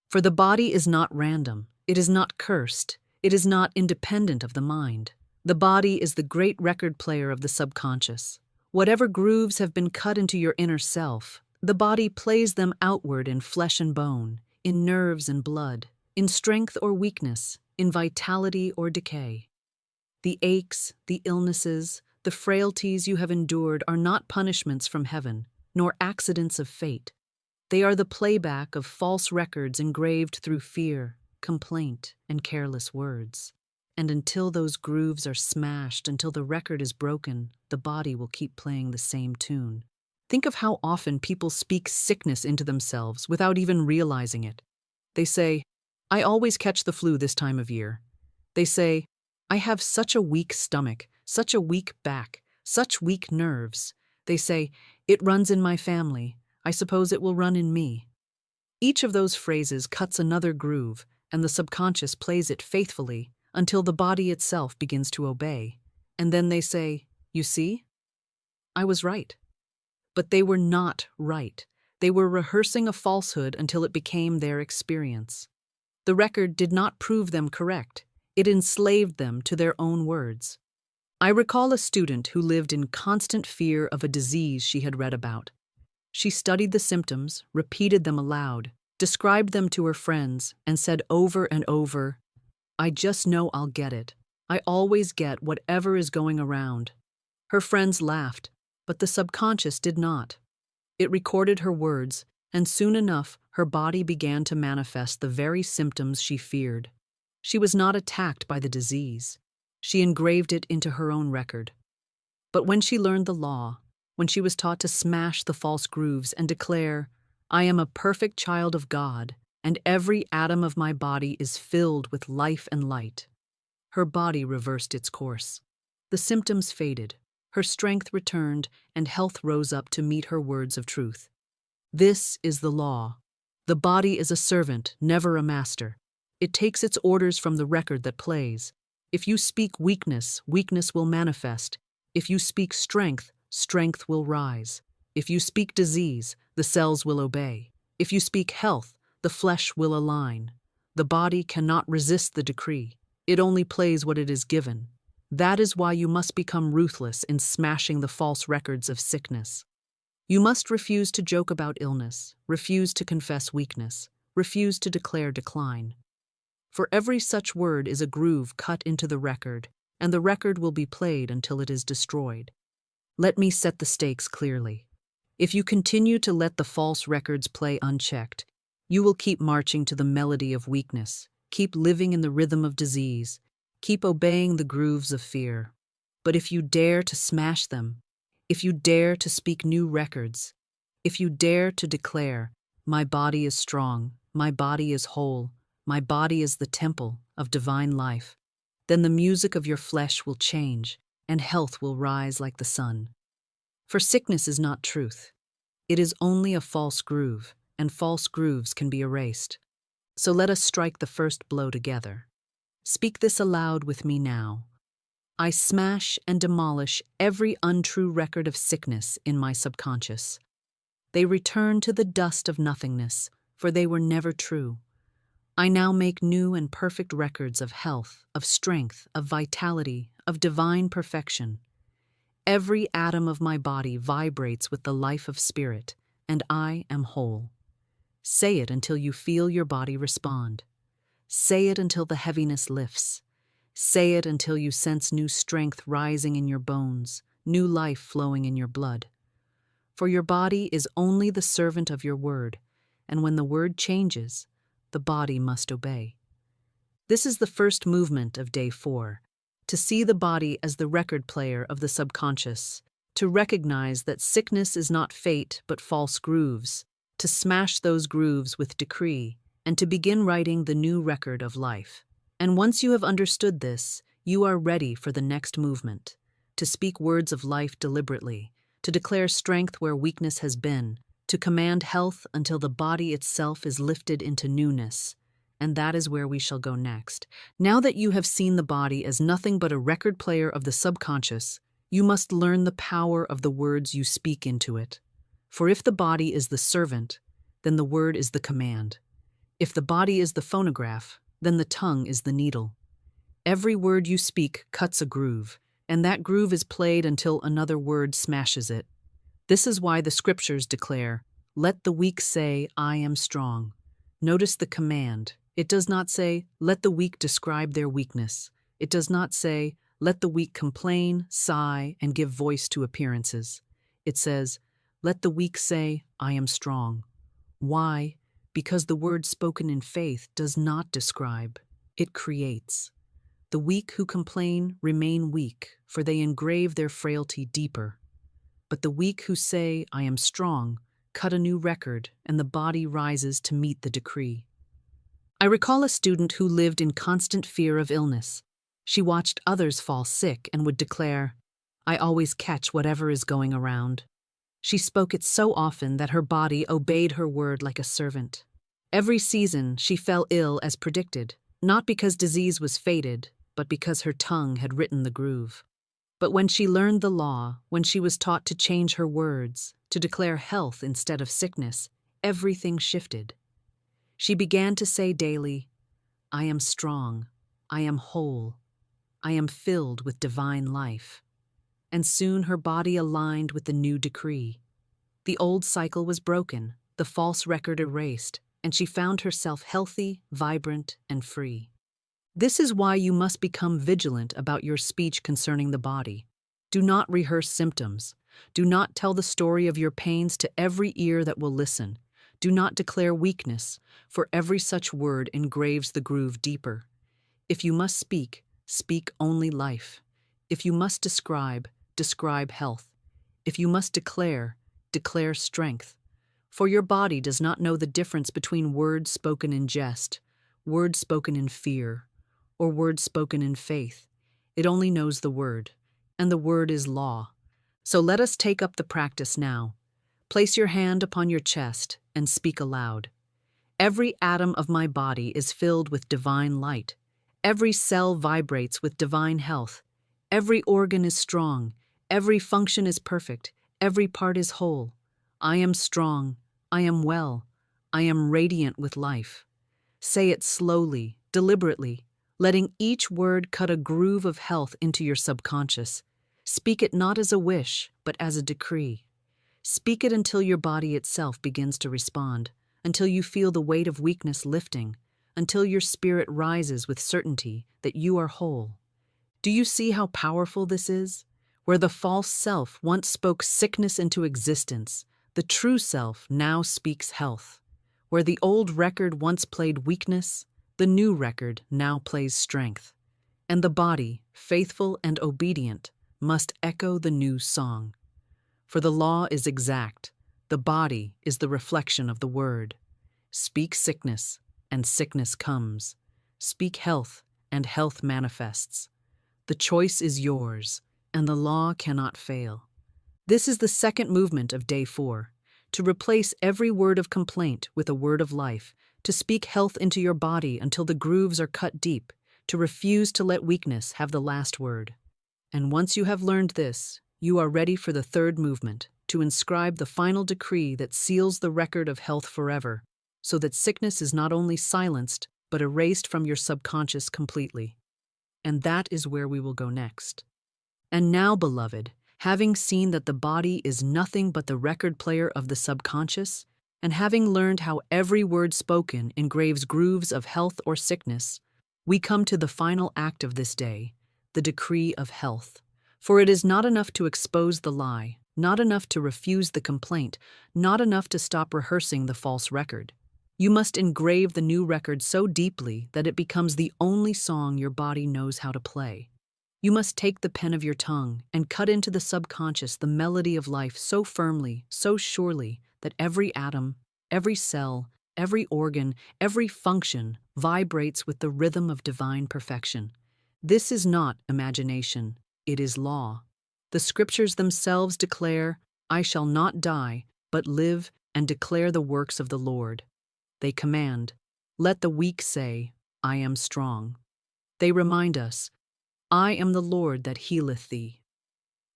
For the body is not random, it is not cursed, it is not independent of the mind. The body is the great record player of the subconscious. Whatever grooves have been cut into your inner self, the body plays them outward in flesh and bone, in nerves and blood, in strength or weakness, in vitality or decay. The aches, the illnesses, the frailties you have endured are not punishments from heaven, nor accidents of fate. They are the playback of false records engraved through fear, complaint, and careless words. And until those grooves are smashed, until the record is broken, the body will keep playing the same tune. Think of how often people speak sickness into themselves without even realizing it. They say, "I always catch the flu this time of year." They say, "I have such a weak stomach, such a weak back, such weak nerves." They say, "It runs in my family. I suppose it will run in me." Each of those phrases cuts another groove, and the subconscious plays it faithfully until the body itself begins to obey. And then they say, "You see? I was right." But they were not right. They were rehearsing a falsehood until it became their experience. The record did not prove them correct. It enslaved them to their own words. I recall a student who lived in constant fear of a disease she had read about. She studied the symptoms, repeated them aloud, described them to her friends, and said over and over, "I just know I'll get it. I always get whatever is going around." Her friends laughed, but the subconscious did not. It recorded her words, and soon enough her body began to manifest the very symptoms she feared. She was not attacked by the disease. She engraved it into her own record. But when she learned the law, when she was taught to smash the false grooves and declare, "I am a perfect child of God, and every atom of my body is filled with life and light," her body reversed its course. The symptoms faded, her strength returned, and health rose up to meet her words of truth. This is the law. The body is a servant, never a master. It takes its orders from the record that plays. If you speak weakness, weakness will manifest. If you speak strength, strength will rise. If you speak disease, the cells will obey. If you speak health, the flesh will align. The body cannot resist the decree. It only plays what it is given. That is why you must become ruthless in smashing the false records of sickness. You must refuse to joke about illness, refuse to confess weakness, refuse to declare decline. For every such word is a groove cut into the record, and the record will be played until it is destroyed. Let me set the stakes clearly. If you continue to let the false records play unchecked, you will keep marching to the melody of weakness, keep living in the rhythm of disease, keep obeying the grooves of fear. But if you dare to smash them, if you dare to speak new records, if you dare to declare, "My body is strong, my body is whole, my body is the temple of divine life," then the music of your flesh will change, and health will rise like the sun. For sickness is not truth. It is only a false groove, and false grooves can be erased. So let us strike the first blow together. Speak this aloud with me now. I smash and demolish every untrue record of sickness in my subconscious. They return to the dust of nothingness, for they were never true. I now make new and perfect records of health, of strength, of vitality, of divine perfection. Every atom of my body vibrates with the life of spirit, and I am whole. Say it until you feel your body respond. Say it until the heaviness lifts. Say it until you sense new strength rising in your bones, new life flowing in your blood. For your body is only the servant of your word, and when the word changes, the body must obey. This is the first movement of Day 4, to see the body as the record player of the subconscious, to recognize that sickness is not fate but false grooves, to smash those grooves with decree, and to begin writing the new record of life. And once you have understood this, you are ready for the next movement, to speak words of life deliberately, to declare strength where weakness has been, to command health until the body itself is lifted into newness. And that is where we shall go next. Now that you have seen the body as nothing but a record player of the subconscious, you must learn the power of the words you speak into it. For if the body is the servant, then the word is the command. If the body is the phonograph, then the tongue is the needle. Every word you speak cuts a groove. and that groove is played until another word smashes it. This is why the scriptures declare, "Let the weak say, I am strong." Notice the command. It does not say, "Let the weak describe their weakness." It does not say, "Let the weak complain, sigh, and give voice to appearances." It says, "Let the weak say, I am strong." Why? Because the word spoken in faith does not describe, it creates. The weak who complain remain weak, for they engrave their frailty deeper. But the weak who say, I am strong, cut a new record, and the body rises to meet the decree. I recall a student who lived in constant fear of illness. She watched others fall sick and would declare, "I always catch whatever is going around." She spoke it so often that her body obeyed her word like a servant. Every season she fell ill as predicted, not because disease was fated, but because her tongue had written the groove. But when she learned the law, when she was taught to change her words, to declare health instead of sickness, everything shifted. She began to say daily, "I am strong, I am whole, I am filled with divine life." And soon her body aligned with the new decree. The old cycle was broken, the false record erased, and she found herself healthy, vibrant, and free. This is why you must become vigilant about your speech concerning the body. Do not rehearse symptoms. Do not tell the story of your pains to every ear that will listen. Do not declare weakness, for every such word engraves the groove deeper. If you must speak, speak only life. If you must describe, describe health. If you must declare, declare strength. For your body does not know the difference between words spoken in jest, words spoken in fear, or words spoken in faith. It only knows the word, and the word is law. So let us take up the practice now. Place your hand upon your chest and speak aloud. Every atom of my body is filled with divine light. Every cell vibrates with divine health. Every organ is strong. Every function is perfect. Every part is whole. I am strong. I am well. I am radiant with life. Say it slowly, deliberately, letting each word cut a groove of health into your subconscious. Speak it not as a wish, but as a decree. Speak it until your body itself begins to respond, until you feel the weight of weakness lifting, until your spirit rises with certainty that you are whole. Do you see how powerful this is? Where the false self once spoke sickness into existence, the true self now speaks health. Where the old record once played weakness, the new record now plays strength. And the body, faithful and obedient, must echo the new song. For the law is exact, the body is the reflection of the word. Speak sickness, and sickness comes. Speak health, and health manifests. The choice is yours, and the law cannot fail. This is the second movement of Day 4, to replace every word of complaint with a word of life, to speak health into your body until the grooves are cut deep, to refuse to let weakness have the last word. And once you have learned this, you are ready for the third movement, to inscribe the final decree that seals the record of health forever, so that sickness is not only silenced, but erased from your subconscious completely. And that is where we will go next. And now, beloved, having seen that the body is nothing but the record player of the subconscious, and having learned how every word spoken engraves grooves of health or sickness, we come to the final act of this day, the decree of health. For it is not enough to expose the lie, not enough to refuse the complaint, not enough to stop rehearsing the false record. You must engrave the new record so deeply that it becomes the only song your body knows how to play. You must take the pen of your tongue and cut into the subconscious the melody of life so firmly, so surely, that every atom, every cell, every organ, every function vibrates with the rhythm of divine perfection. This is not imagination, it is law. The scriptures themselves declare, "I shall not die, but live and declare the works of the Lord." They command, "Let the weak say, I am strong." They remind us, "I am the Lord that healeth thee."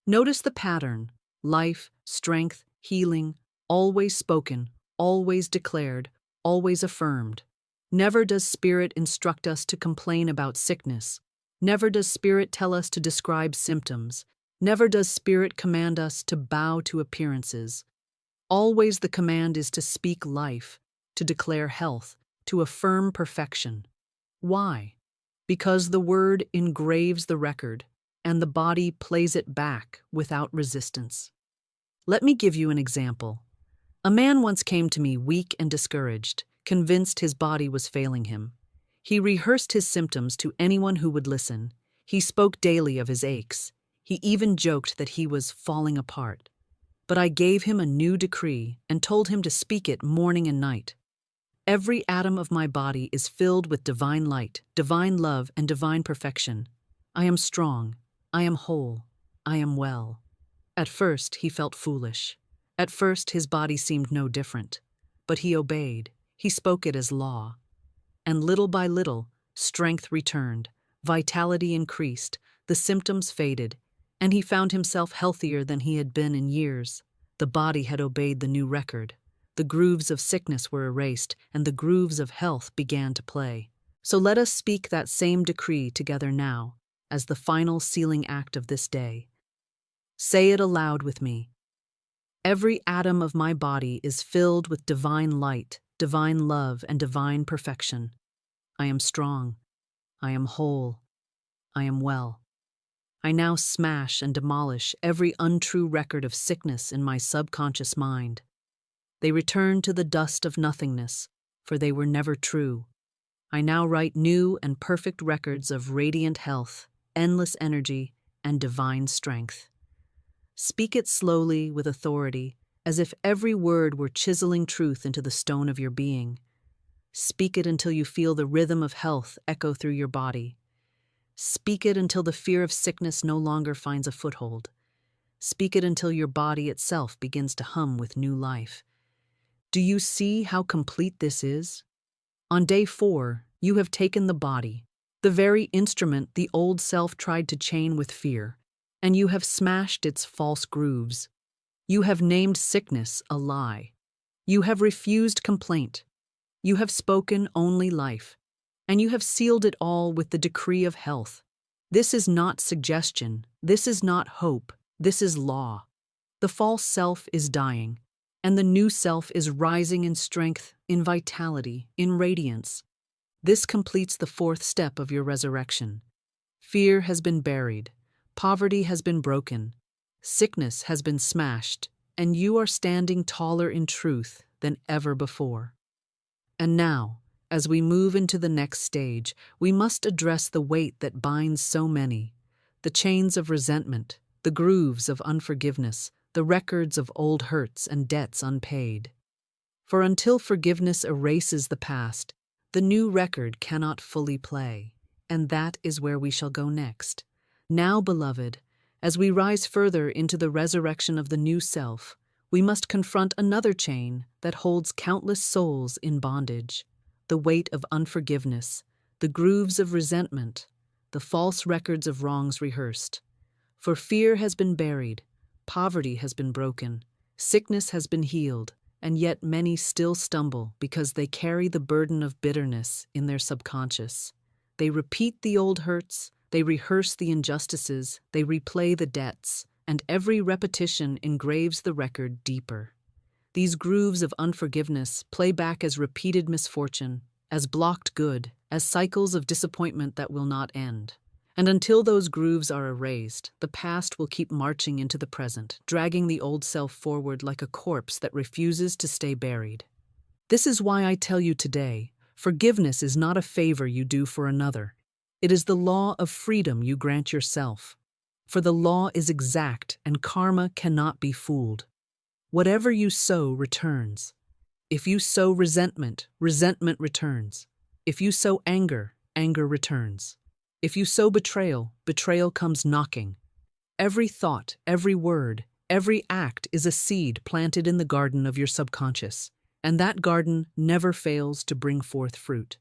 Notice the pattern: life, strength, healing, always spoken, always declared, always affirmed. Never does Spirit instruct us to complain about sickness, Never does Spirit tell us to describe symptoms. Never does Spirit command us to bow to appearances. Always the command is to speak life, to declare health, to affirm perfection. Why? Because the word engraves the record, and the body plays it back without resistance. Let me give you an example. A man once came to me weak and discouraged, convinced his body was failing him. He rehearsed his symptoms to anyone who would listen. He spoke daily of his aches. He even joked that he was falling apart. But I gave him a new decree and told him to speak it morning and night. Every atom of my body is filled with divine light, divine love, and divine perfection. I am strong. I am whole. I am well. At first, he felt foolish. At first, his body seemed no different. But he obeyed. He spoke it as law. And little by little, strength returned, vitality increased, the symptoms faded, and he found himself healthier than he had been in years. The body had obeyed the new record. The grooves of sickness were erased, and the grooves of health began to play. So let us speak that same decree together now, as the final sealing act of this day. Say it aloud with me. Every atom of my body is filled with divine light, divine love, and divine perfection. I am strong. I am whole. I am well. I now smash and demolish every untrue record of sickness in my subconscious mind. They return to the dust of nothingness, for they were never true. I now write new and perfect records of radiant health, endless energy, and divine strength. Speak it slowly with authority, as if every word were chiseling truth into the stone of your being. Speak it until you feel the rhythm of health echo through your body. Speak it until the fear of sickness no longer finds a foothold. Speak it until your body itself begins to hum with new life. Do you see how complete this is? On day 4, you have taken the body, the very instrument the old self tried to chain with fear, and you have smashed its false grooves. You have named sickness a lie. You have refused complaint. You have spoken only life, and you have sealed it all with the decree of health. This is not suggestion. This is not hope. This is law. The false self is dying, and the new self is rising in strength, in vitality, in radiance. This completes the 4th step of your resurrection. Fear has been buried. Poverty has been broken. Sickness has been smashed, and you are standing taller in truth than ever before. And now, as we move into the next stage, we must address the weight that binds so many, the chains of resentment, the grooves of unforgiveness, the records of old hurts and debts unpaid. For until forgiveness erases the past, the new record cannot fully play, and that is where we shall go next. Now, beloved, as we rise further into the resurrection of the new self, we must confront another chain that holds countless souls in bondage, the weight of unforgiveness, the grooves of resentment, the false records of wrongs rehearsed. For fear has been buried, poverty has been broken, sickness has been healed, and yet many still stumble because they carry the burden of bitterness in their subconscious. They repeat the old hurts, they rehearse the injustices, they replay the debts, and every repetition engraves the record deeper. These grooves of unforgiveness play back as repeated misfortune, as blocked good, as cycles of disappointment that will not end. And until those grooves are erased, the past will keep marching into the present, dragging the old self forward like a corpse that refuses to stay buried. This is why I tell you today, forgiveness is not a favor you do for another. It is the law of freedom you grant yourself. For the law is exact and karma cannot be fooled. Whatever you sow returns. If you sow resentment, resentment returns. If you sow anger, anger returns. If you sow betrayal, betrayal comes knocking. Every thought, every word, every act is a seed planted in the garden of your subconscious, and that garden never fails to bring forth fruit.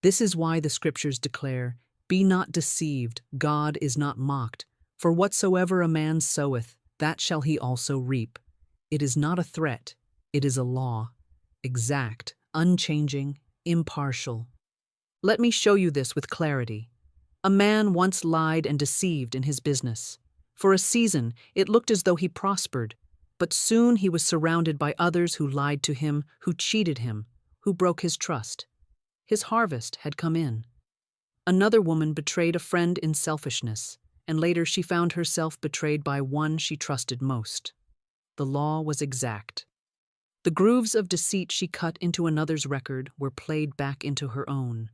This is why the scriptures declare, "Be not deceived, God is not mocked, for whatsoever a man soweth, that shall he also reap." It is not a threat, it is a law, exact, unchanging, impartial. Let me show you this with clarity. A man once lied and deceived in his business. For a season, it looked as though he prospered, but soon he was surrounded by others who lied to him, who cheated him, who broke his trust. His harvest had come in. Another woman betrayed a friend in selfishness, and later she found herself betrayed by one she trusted most. The law was exact. The grooves of deceit she cut into another's record were played back into her own.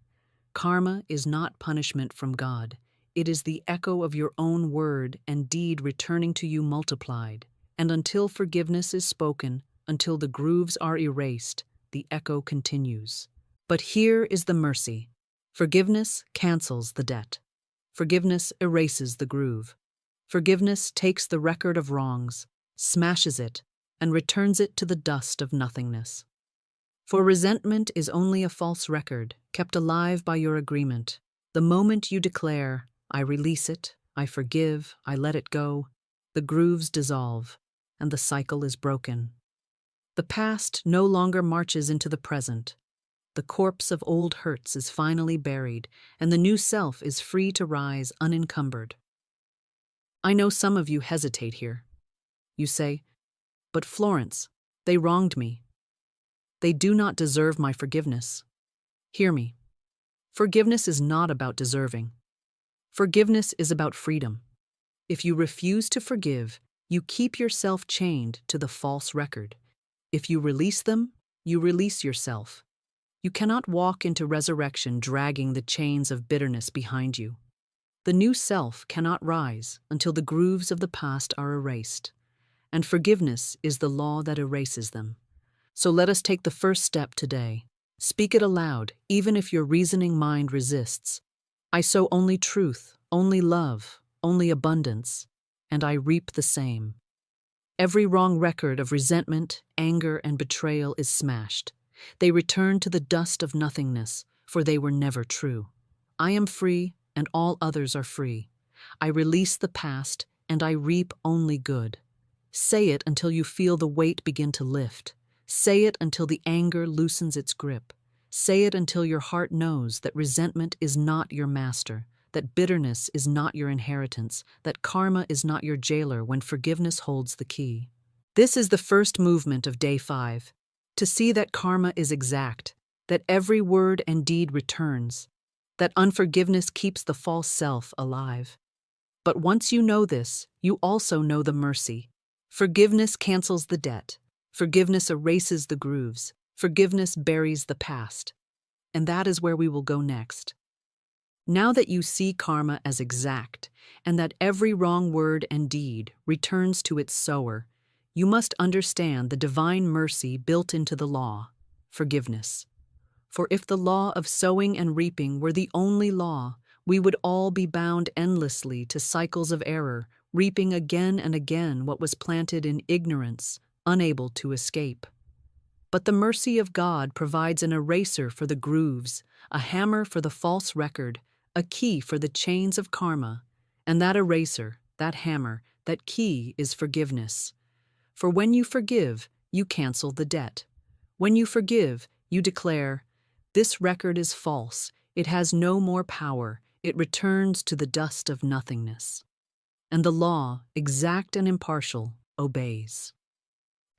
Karma is not punishment from God. It is the echo of your own word and deed returning to you multiplied. And until forgiveness is spoken, until the grooves are erased, the echo continues. But here is the mercy. Forgiveness cancels the debt. Forgiveness erases the groove. Forgiveness takes the record of wrongs, smashes it, and returns it to the dust of nothingness. For resentment is only a false record, kept alive by your agreement. The moment you declare, I release it, I forgive, I let it go, the grooves dissolve, and the cycle is broken. The past no longer marches into the present. The corpse of old hurts is finally buried, and the new self is free to rise unencumbered. I know some of you hesitate here. You say, but Florence, they wronged me. They do not deserve my forgiveness. Hear me. Forgiveness is not about deserving. Forgiveness is about freedom. If you refuse to forgive, you keep yourself chained to the false record. If you release them, you release yourself. You cannot walk into resurrection dragging the chains of bitterness behind you. The new self cannot rise until the grooves of the past are erased, and forgiveness is the law that erases them. So let us take the first step today. Speak it aloud, even if your reasoning mind resists. I sow only truth, only love, only abundance, and I reap the same. Every wrong record of resentment, anger, and betrayal is smashed. They return to the dust of nothingness, for they were never true. I am free, and all others are free. I release the past, and I reap only good. Say it until you feel the weight begin to lift. Say it until the anger loosens its grip. Say it until your heart knows that resentment is not your master, that bitterness is not your inheritance, that karma is not your jailer when forgiveness holds the key. This is the first movement of day 5. To see that karma is exact, that every word and deed returns, that unforgiveness keeps the false self alive. But once you know this, you also know the mercy. Forgiveness cancels the debt. Forgiveness erases the grooves. Forgiveness buries the past. And that is where we will go next. Now that you see karma as exact, and that every wrong word and deed returns to its sower, you must understand the divine mercy built into the law, forgiveness. For if the law of sowing and reaping were the only law, we would all be bound endlessly to cycles of error, reaping again and again what was planted in ignorance, unable to escape. But the mercy of God provides an eraser for the grooves, a hammer for the false record, a key for the chains of karma, and that eraser, that hammer, that key is forgiveness. For when you forgive, you cancel the debt. When you forgive, you declare, this record is false, it has no more power, it returns to the dust of nothingness. And the law, exact and impartial, obeys.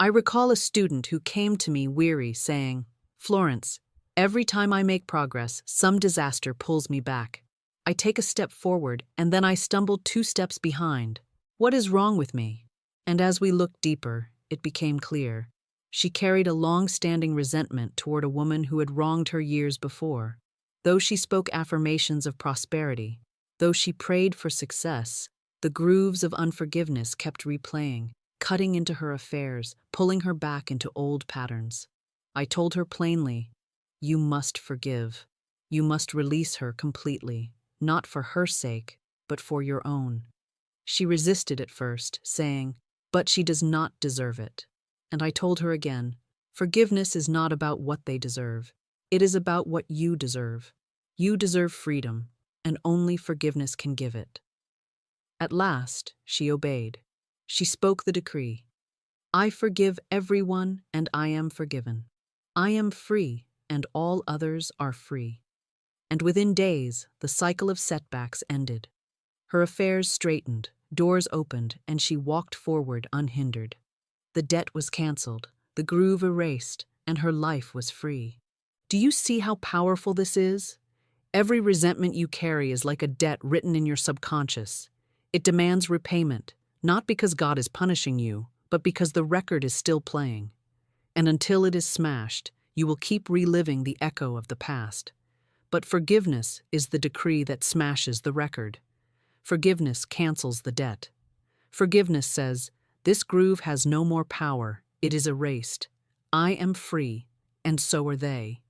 I recall a student who came to me weary, saying, Florence, every time I make progress, some disaster pulls me back. I take a step forward, and then I stumble 2 steps behind. What is wrong with me? And as we looked deeper, it became clear. She carried a long-standing resentment toward a woman who had wronged her years before. Though she spoke affirmations of prosperity, though she prayed for success, the grooves of unforgiveness kept replaying, cutting into her affairs, pulling her back into old patterns. I told her plainly, you must forgive. You must release her completely, not for her sake, but for your own. She resisted at first, saying, but she does not deserve it. And I told her again, forgiveness is not about what they deserve. It is about what you deserve. You deserve freedom, and only forgiveness can give it. At last, she obeyed. She spoke the decree. I forgive everyone, and I am forgiven. I am free, and all others are free. and within days, the cycle of setbacks ended. Her affairs straightened, doors opened, and she walked forward unhindered. The debt was canceled, the groove erased, and her life was free. Do you see how powerful this is? Every resentment you carry is like a debt written in your subconscious. It demands repayment, not because God is punishing you, but because the record is still playing. And until it is smashed, you will keep reliving the echo of the past. But forgiveness is the decree that smashes the record. Forgiveness cancels the debt. Forgiveness says, "This groove has no more power, it is erased. I am free, and so are they."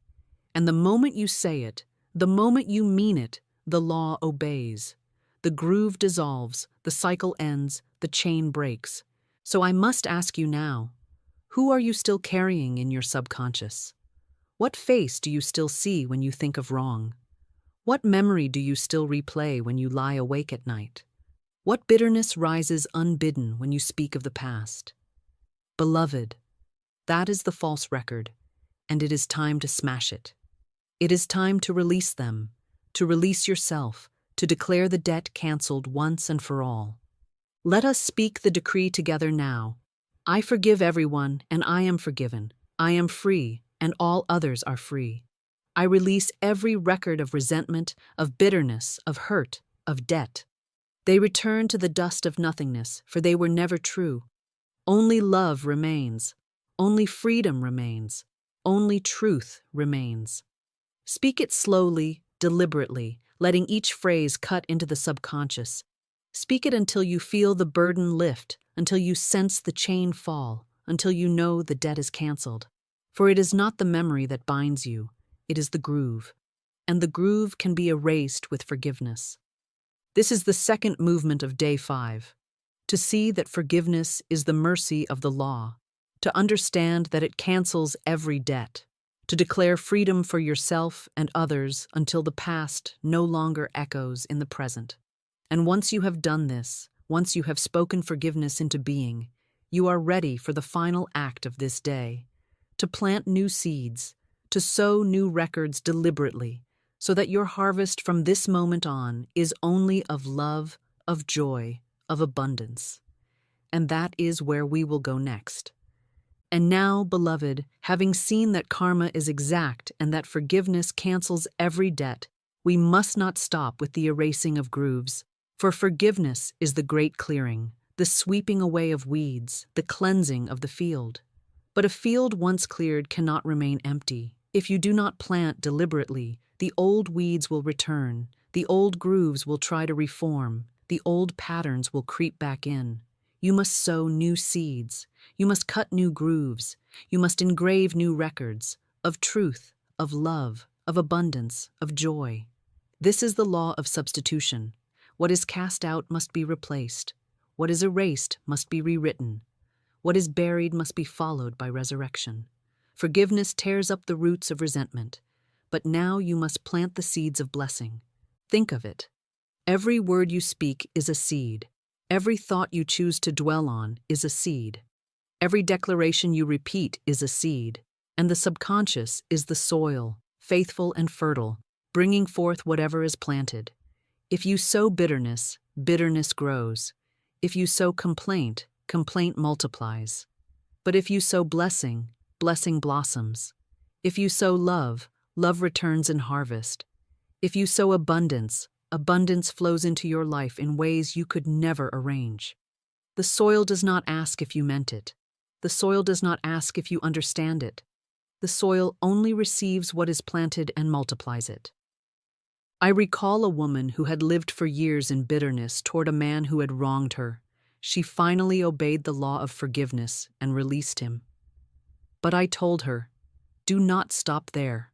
And the moment you say it, the moment you mean it, the law obeys. The groove dissolves, the cycle ends, the chain breaks. So I must ask you now, who are you still carrying in your subconscious? What face do you still see when you think of wrong? What memory do you still replay when you lie awake at night? What bitterness rises unbidden when you speak of the past? Beloved, that is the false record, and it is time to smash it. It is time to release them, to release yourself, to declare the debt canceled once and for all. Let us speak the decree together now. I forgive everyone, and I am forgiven. I am free, and all others are free. I release every record of resentment, of bitterness, of hurt, of debt. They return to the dust of nothingness, for they were never true. Only love remains. Only freedom remains. Only truth remains. Speak it slowly, deliberately, letting each phrase cut into the subconscious. Speak it until you feel the burden lift, until you sense the chain fall, until you know the debt is canceled. For it is not the memory that binds you, it is the groove. And the groove can be erased with forgiveness. This is the second movement of Day 5. To see that forgiveness is the mercy of the law. To understand that it cancels every debt. To declare freedom for yourself and others until the past no longer echoes in the present. And once you have done this, once you have spoken forgiveness into being, you are ready for the final act of this day. To plant new seeds, to sow new records deliberately, so that your harvest from this moment on is only of love, of joy, of abundance. And that is where we will go next. And now, beloved, having seen that karma is exact and that forgiveness cancels every debt, we must not stop with the erasing of grooves. For forgiveness is the great clearing, the sweeping away of weeds, the cleansing of the field. But a field once cleared cannot remain empty. If you do not plant deliberately, the old weeds will return, the old grooves will try to reform, the old patterns will creep back in. You must sow new seeds. You must cut new grooves. You must engrave new records of truth, of love, of abundance, of joy. This is the law of substitution. What is cast out must be replaced. What is erased must be rewritten. What is buried must be followed by resurrection. Forgiveness tears up the roots of resentment. But now you must plant the seeds of blessing. Think of it. Every word you speak is a seed. Every thought you choose to dwell on is a seed. Every declaration you repeat is a seed. And the subconscious is the soil, faithful and fertile, bringing forth whatever is planted. If you sow bitterness, bitterness grows. If you sow complaint, complaint multiplies. But if you sow blessing, blessing blossoms. If you sow love, love returns in harvest. If you sow abundance, abundance flows into your life in ways you could never arrange. The soil does not ask if you meant it. The soil does not ask if you understand it. The soil only receives what is planted and multiplies it. I recall a woman who had lived for years in bitterness toward a man who had wronged her. She finally obeyed the law of forgiveness and released him. But I told her, do not stop there.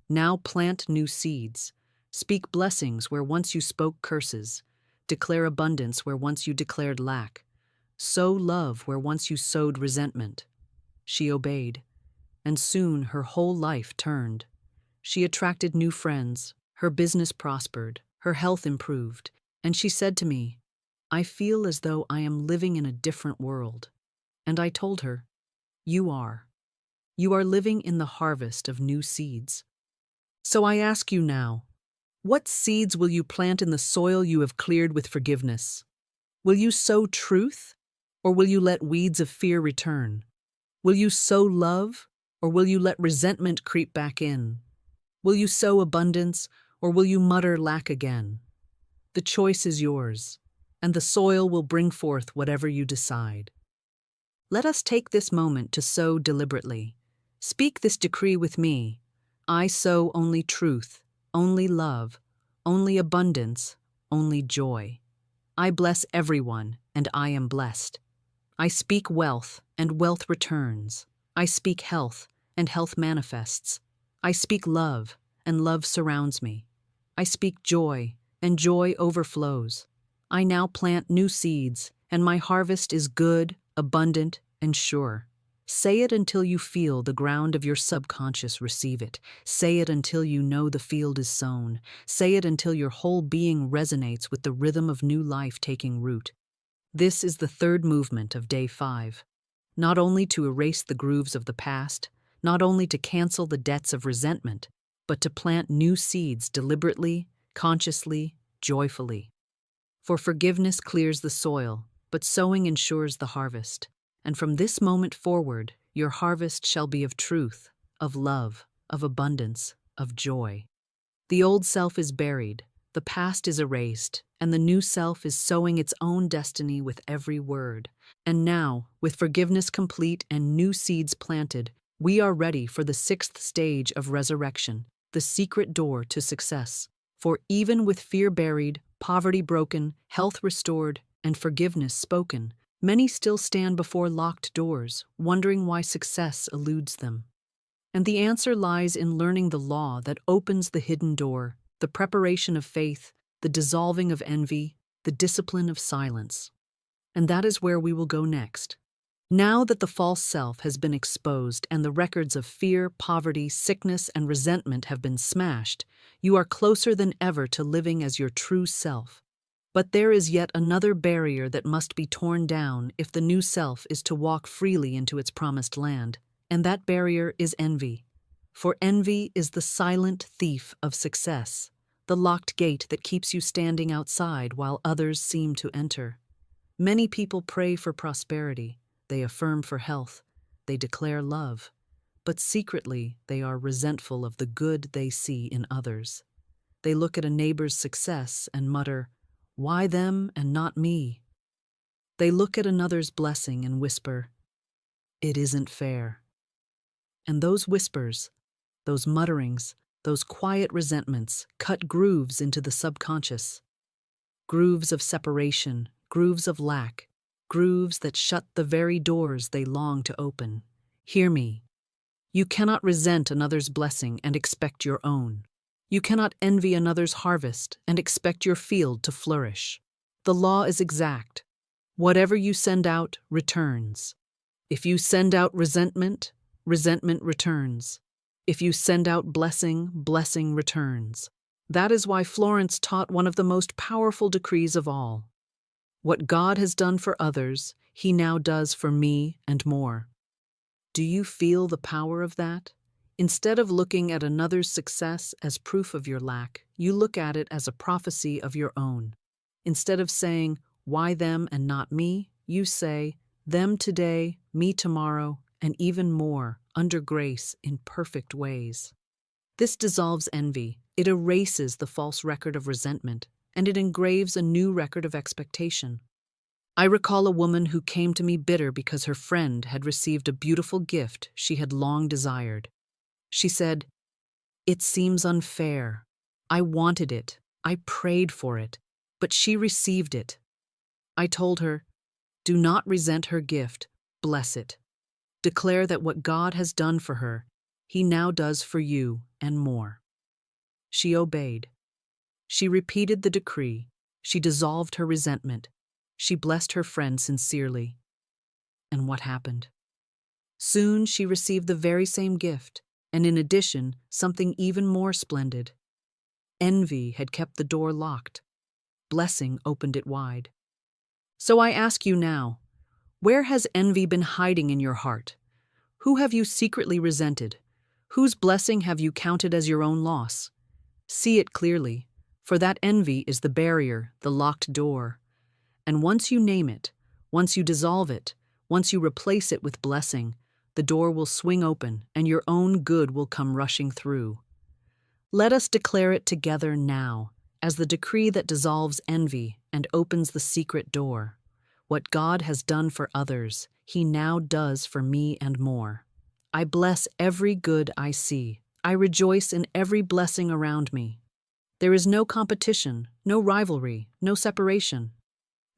Now plant new seeds. Speak blessings where once you spoke curses. Declare abundance where once you declared lack. Sow love where once you sowed resentment. She obeyed, and soon her whole life turned. She attracted new friends, her business prospered, her health improved, and she said to me, I feel as though I am living in a different world. And I told her, you are. You are living in the harvest of new seeds. So I ask you now, What seeds will you plant in the soil you have cleared with forgiveness? Will you sow truth, or will you let weeds of fear return? Will you sow love, or will you let resentment creep back in? Will you sow abundance, or will you mutter lack again? The choice is yours, and the soil will bring forth whatever you decide. Let us take this moment to sow deliberately. Speak this decree with me. I sow only truth, only love, only abundance, only joy. I bless everyone, and I am blessed. I speak wealth, and wealth returns. I speak health, and health manifests. I speak love, and love surrounds me. I speak joy, and joy overflows. I now plant new seeds, and my harvest is good, abundant, and sure. Say it until you feel the ground of your subconscious receive it. Say it until you know the field is sown. Say it until your whole being resonates with the rhythm of new life taking root. This is the third movement of Day 5. Not only to erase the grooves of the past, not only to cancel the debts of resentment, but to plant new seeds deliberately, consciously, joyfully. For forgiveness clears the soil, but sowing ensures the harvest. And from this moment forward, your harvest shall be of truth, of love, of abundance, of joy. The old self is buried, the past is erased, and the new self is sowing its own destiny with every word. And now, with forgiveness complete and new seeds planted, we are ready for the sixth stage of resurrection, the secret door to success. For even with fear buried, poverty broken, health restored, and forgiveness spoken, many still stand before locked doors, wondering why success eludes them. And the answer lies in learning the law that opens the hidden door, the preparation of faith, the dissolving of envy, the discipline of silence. And that is where we will go next. Now that the false self has been exposed and the records of fear, poverty, sickness, and resentment have been smashed, you are closer than ever to living as your true self. But there is yet another barrier that must be torn down if the new self is to walk freely into its promised land, and that barrier is envy. For envy is the silent thief of success, the locked gate that keeps you standing outside while others seem to enter. Many people pray for prosperity, they affirm for health, they declare love, but secretly they are resentful of the good they see in others. They look at a neighbor's success and mutter, "Why them and not me?" They look at another's blessing and whisper, "It isn't fair." And those whispers, those mutterings, those quiet resentments cut grooves into the subconscious. Grooves of separation, grooves of lack, grooves that shut the very doors they long to open. Hear me. You cannot resent another's blessing and expect your own. You cannot envy another's harvest and expect your field to flourish. The law is exact. Whatever you send out returns. If you send out resentment, resentment returns. If you send out blessing, blessing returns. That is why Florence taught one of the most powerful decrees of all. What God has done for others, He now does for me and more. Do you feel the power of that? Instead of looking at another's success as proof of your lack, you look at it as a prophecy of your own. Instead of saying, "Why them and not me?" you say, "Them today, me tomorrow, and even more, under grace, in perfect ways." This dissolves envy, it erases the false record of resentment, and it engraves a new record of expectation. I recall a woman who came to me bitter because her friend had received a beautiful gift she had long desired. She said, "It seems unfair. I wanted it. I prayed for it, but she received it." I told her, "Do not resent her gift, bless it. Declare that what God has done for her, He now does for you and more." She obeyed. She repeated the decree. She dissolved her resentment. She blessed her friend sincerely. And what happened? Soon she received the very same gift, and in addition, something even more splendid. Envy had kept the door locked. Blessing opened it wide. So I ask you now, where has envy been hiding in your heart? Who have you secretly resented? Whose blessing have you counted as your own loss? See it clearly. For that envy is the barrier, the locked door. And once you name it, once you dissolve it, once you replace it with blessing, the door will swing open and your own good will come rushing through. Let us declare it together now, as the decree that dissolves envy and opens the secret door. What God has done for others, He now does for me and more. I bless every good I see. I rejoice in every blessing around me. There is no competition, no rivalry, no separation.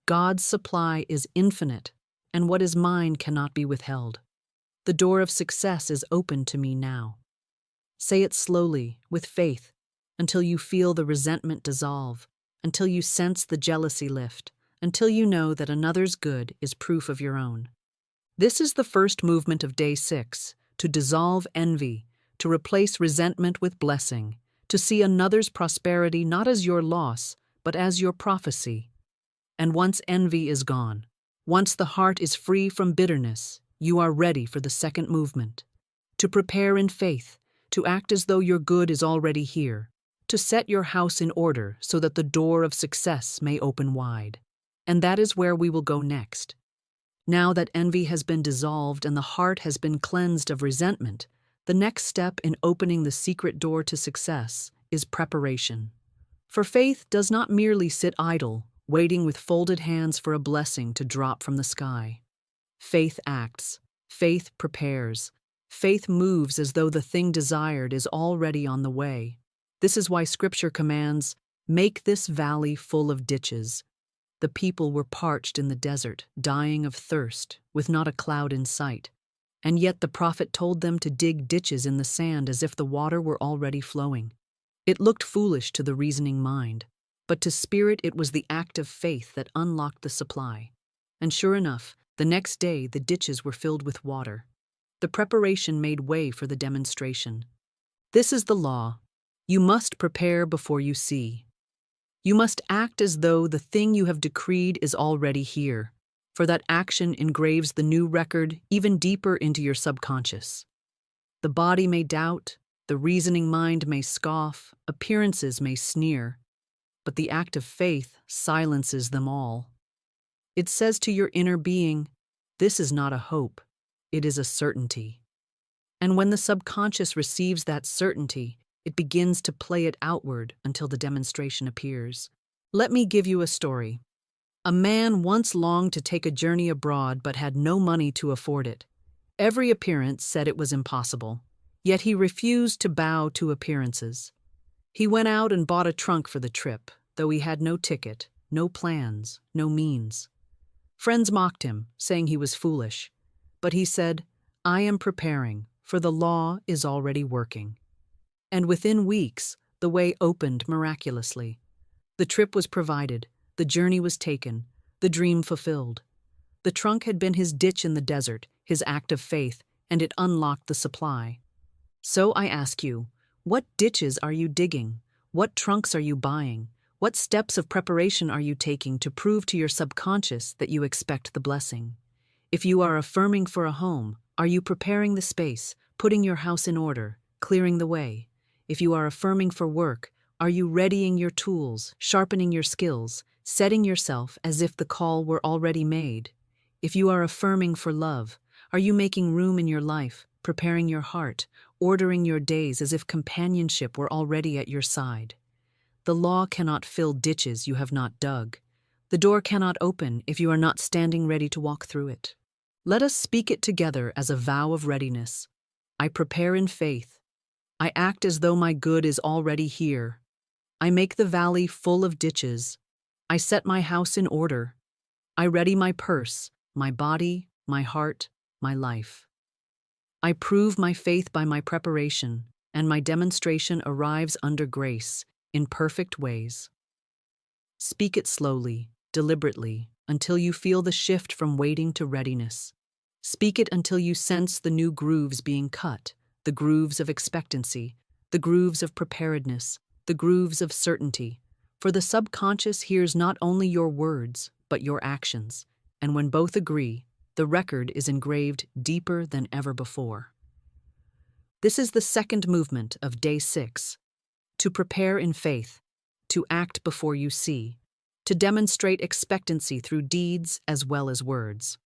God's supply is infinite, and what is mine cannot be withheld. The door of success is open to me now. Say it slowly, with faith, until you feel the resentment dissolve, until you sense the jealousy lift, until you know that another's good is proof of your own. This is the first movement of day 6, to dissolve envy, to replace resentment with blessing, to see another's prosperity not as your loss, but as your prophecy. And once envy is gone, once the heart is free from bitterness, you are ready for the second movement. To prepare in faith, to act as though your good is already here, to set your house in order so that the door of success may open wide. And that is where we will go next. Now that envy has been dissolved and the heart has been cleansed of resentment, the next step in opening the secret door to success is preparation. For faith does not merely sit idle, waiting with folded hands for a blessing to drop from the sky. Faith acts, faith prepares, faith moves as though the thing desired is already on the way. This is why Scripture commands, "Make this valley full of ditches." The people were parched in the desert, dying of thirst, with not a cloud in sight. And yet the prophet told them to dig ditches in the sand as if the water were already flowing. It looked foolish to the reasoning mind, but to spirit it was the act of faith that unlocked the supply. And sure enough, the next day the ditches were filled with water. The preparation made way for the demonstration. This is the law. You must prepare before you see. You must act as though the thing you have decreed is already here, for that action engraves the new record even deeper into your subconscious. The body may doubt, the reasoning mind may scoff, appearances may sneer, but the act of faith silences them all. It says to your inner being, "This is not a hope, it is a certainty." And when the subconscious receives that certainty, it begins to play it outward until the demonstration appears. Let me give you a story. A man once longed to take a journey abroad but had no money to afford it. Every appearance said it was impossible, yet he refused to bow to appearances. He went out and bought a trunk for the trip, though he had no ticket, no plans, no means. Friends mocked him, saying he was foolish. But he said, "I am preparing, for the law is already working." And within weeks, the way opened miraculously. The trip was provided, the journey was taken, the dream fulfilled. The trunk had been his ditch in the desert, his act of faith, and it unlocked the supply. So I ask you, what ditches are you digging? What trunks are you buying? What steps of preparation are you taking to prove to your subconscious that you expect the blessing? If you are affirming for a home, are you preparing the space, putting your house in order, clearing the way? If you are affirming for work, are you readying your tools, sharpening your skills, setting yourself as if the call were already made? If you are affirming for love, are you making room in your life, preparing your heart, ordering your days as if companionship were already at your side? The law cannot fill ditches you have not dug. The door cannot open if you are not standing ready to walk through it. Let us speak it together as a vow of readiness. I prepare in faith. I act as though my good is already here. I make the valley full of ditches. I set my house in order. I ready my purse, my body, my heart, my life. I prove my faith by my preparation, and my demonstration arrives under grace, in perfect ways. Speak it slowly, deliberately, until you feel the shift from waiting to readiness. Speak it until you sense the new grooves being cut, the grooves of expectancy, the grooves of preparedness, the grooves of certainty. For the subconscious hears not only your words, but your actions, and when both agree, the record is engraved deeper than ever before. This is the second movement of day 6, to prepare in faith. to act before you see, to demonstrate expectancy through deeds as well as words.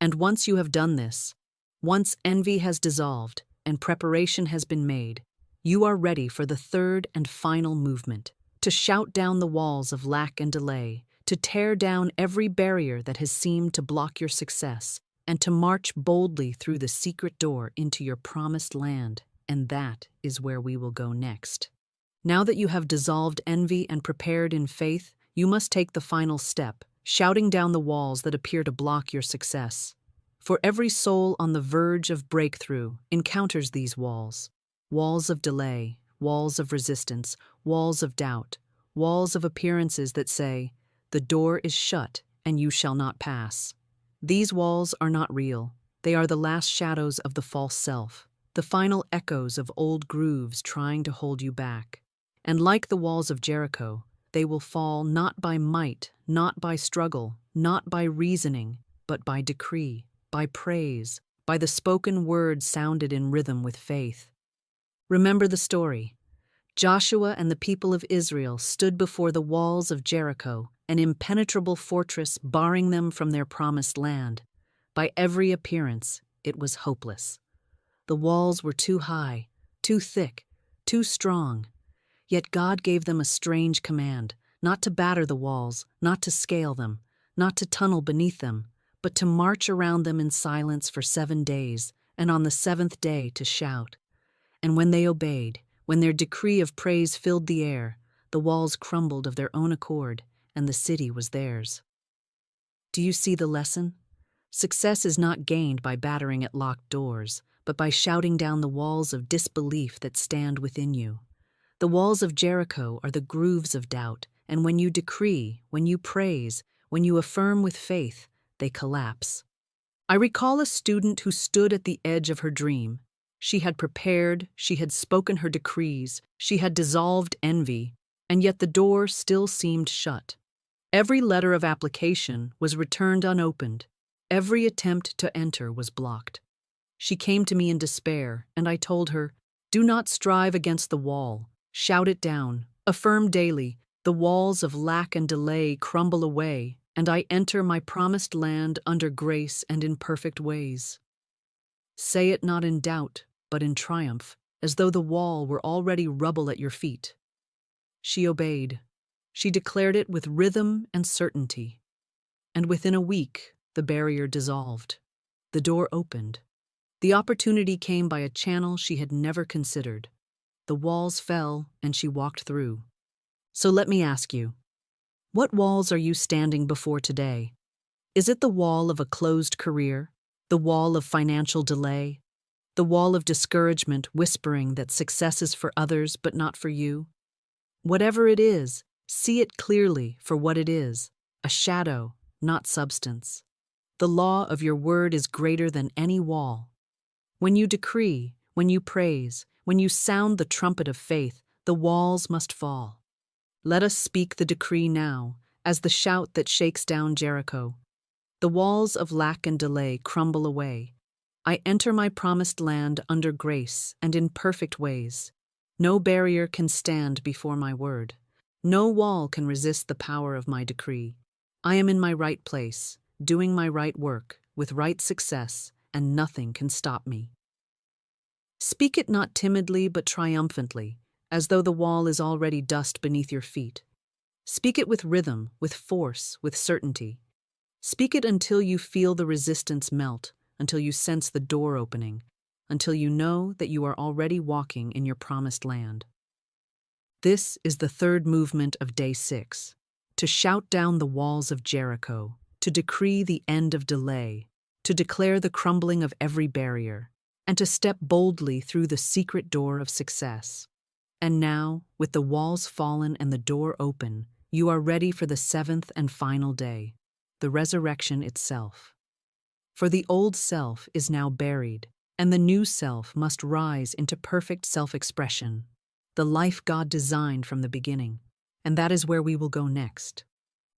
And once you have done this, once envy has dissolved and preparation has been made, you are ready for the third and final movement, to shout down the walls of lack and delay, to tear down every barrier that has seemed to block your success, and to march boldly through the secret door into your promised land. And that is where we will go next. Now that you have dissolved envy and prepared in faith, you must take the final step, shouting down the walls that appear to block your success. For every soul on the verge of breakthrough encounters these walls. Walls of delay, walls of resistance, walls of doubt, walls of appearances that say, "The door is shut and you shall not pass." These walls are not real. They are the last shadows of the false self, the final echoes of old grooves trying to hold you back. And like the walls of Jericho, they will fall not by might, not by struggle, not by reasoning, but by decree, by praise, by the spoken word sounded in rhythm with faith. Remember the story. Joshua and the people of Israel stood before the walls of Jericho, an impenetrable fortress barring them from their promised land. By every appearance, it was hopeless. The walls were too high, too thick, too strong. Yet God gave them a strange command, not to batter the walls, not to scale them, not to tunnel beneath them, but to march around them in silence for 7 days, and on the 7th day to shout. And when they obeyed, when their decree of praise filled the air, the walls crumbled of their own accord, and the city was theirs. Do you see the lesson? Success is not gained by battering at locked doors, but by shouting down the walls of disbelief that stand within you. The walls of Jericho are the grooves of doubt, and when you decree, when you praise, when you affirm with faith, they collapse. I recall a student who stood at the edge of her dream. She had prepared, she had spoken her decrees, she had dissolved envy, and yet the door still seemed shut. Every letter of application was returned unopened. Every attempt to enter was blocked. She came to me in despair, and I told her, "Do not strive against the wall. Shout it down. Affirm daily. The walls of lack and delay crumble away, and I enter my promised land under grace and in perfect ways." Say it not in doubt, but in triumph, as though the wall were already rubble at your feet. She obeyed. She declared it with rhythm and certainty. And within a week, the barrier dissolved. The door opened. The opportunity came by a channel she had never considered. The walls fell, and she walked through. So let me ask you, what walls are you standing before today? Is it the wall of a closed career? The wall of financial delay? The wall of discouragement whispering that success is for others but not for you? Whatever it is, see it clearly for what it is, a shadow, not substance. The law of your word is greater than any wall. When you decree, when you praise, when you sound the trumpet of faith, the walls must fall. Let us speak the decree now, as the shout that shakes down Jericho. The walls of lack and delay crumble away. I enter my promised land under grace and in perfect ways. No barrier can stand before my word. No wall can resist the power of my decree. I am in my right place, doing my right work, with right success, and nothing can stop me. Speak it not timidly but triumphantly, as though the wall is already dust beneath your feet. Speak it with rhythm, with force, with certainty. Speak it until you feel the resistance melt, until you sense the door opening, until you know that you are already walking in your promised land. This is the third movement of Day 6, to shout down the walls of Jericho, to decree the end of delay, to declare the crumbling of every barrier, and to step boldly through the secret door of success. And now, with the walls fallen and the door open, you are ready for the 7th and final day, the resurrection itself. For the old self is now buried, and the new self must rise into perfect self-expression, the life God designed from the beginning. And that is where we will go next.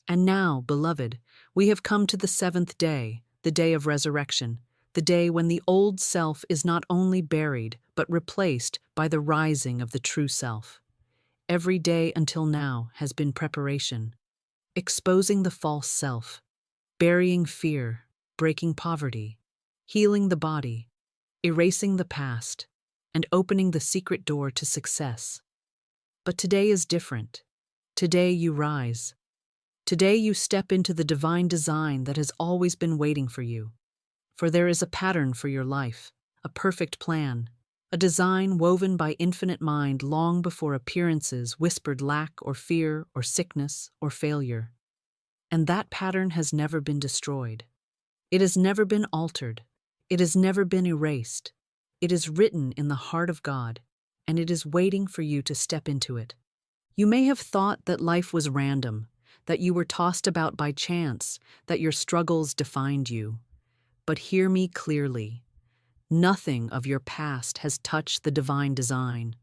And now, beloved, we have come to the 7th day, the day of resurrection, the day when the old self is not only buried, but replaced by the rising of the true self. every day until now has been preparation, exposing the false self, burying fear, breaking poverty, healing the body, erasing the past, and opening the secret door to success. But today is different. Today you rise. Today you step into the divine design that has always been waiting for you. For there is a pattern for your life, a perfect plan, a design woven by infinite mind long before appearances whispered lack or fear or sickness or failure. And that pattern has never been destroyed. It has never been altered. It has never been erased. It is written in the heart of God, and it is waiting for you to step into it. You may have thought that life was random, that you were tossed about by chance, that your struggles defined you. But hear me clearly. Nothing of your past has touched the divine design.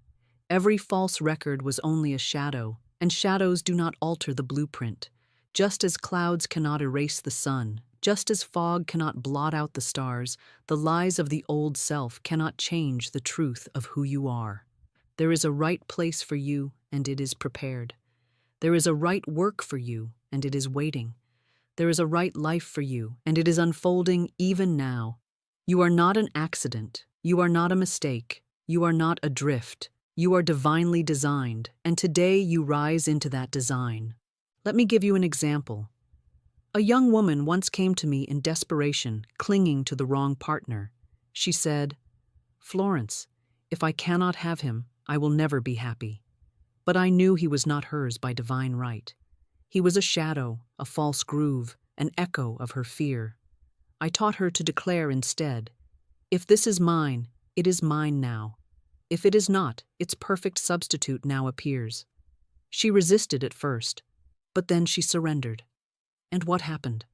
Every false record was only a shadow, and shadows do not alter the blueprint. Just as clouds cannot erase the sun, just as fog cannot blot out the stars, the lies of the old self cannot change the truth of who you are. There is a right place for you, and it is prepared. There is a right work for you, and it is waiting. There is a right life for you, and it is unfolding even now. You are not an accident. You are not a mistake. You are not adrift. You are divinely designed, and today you rise into that design. Let me give you an example. A young woman once came to me in desperation, clinging to the wrong partner. She said, "Florence, if I cannot have him, I will never be happy." But I knew he was not hers by divine right. He was a shadow, a false groove, an echo of her fear. I taught her to declare instead, "If this is mine, it is mine now. If it is not, its perfect substitute now appears." She resisted at first, but then she surrendered. And what happened?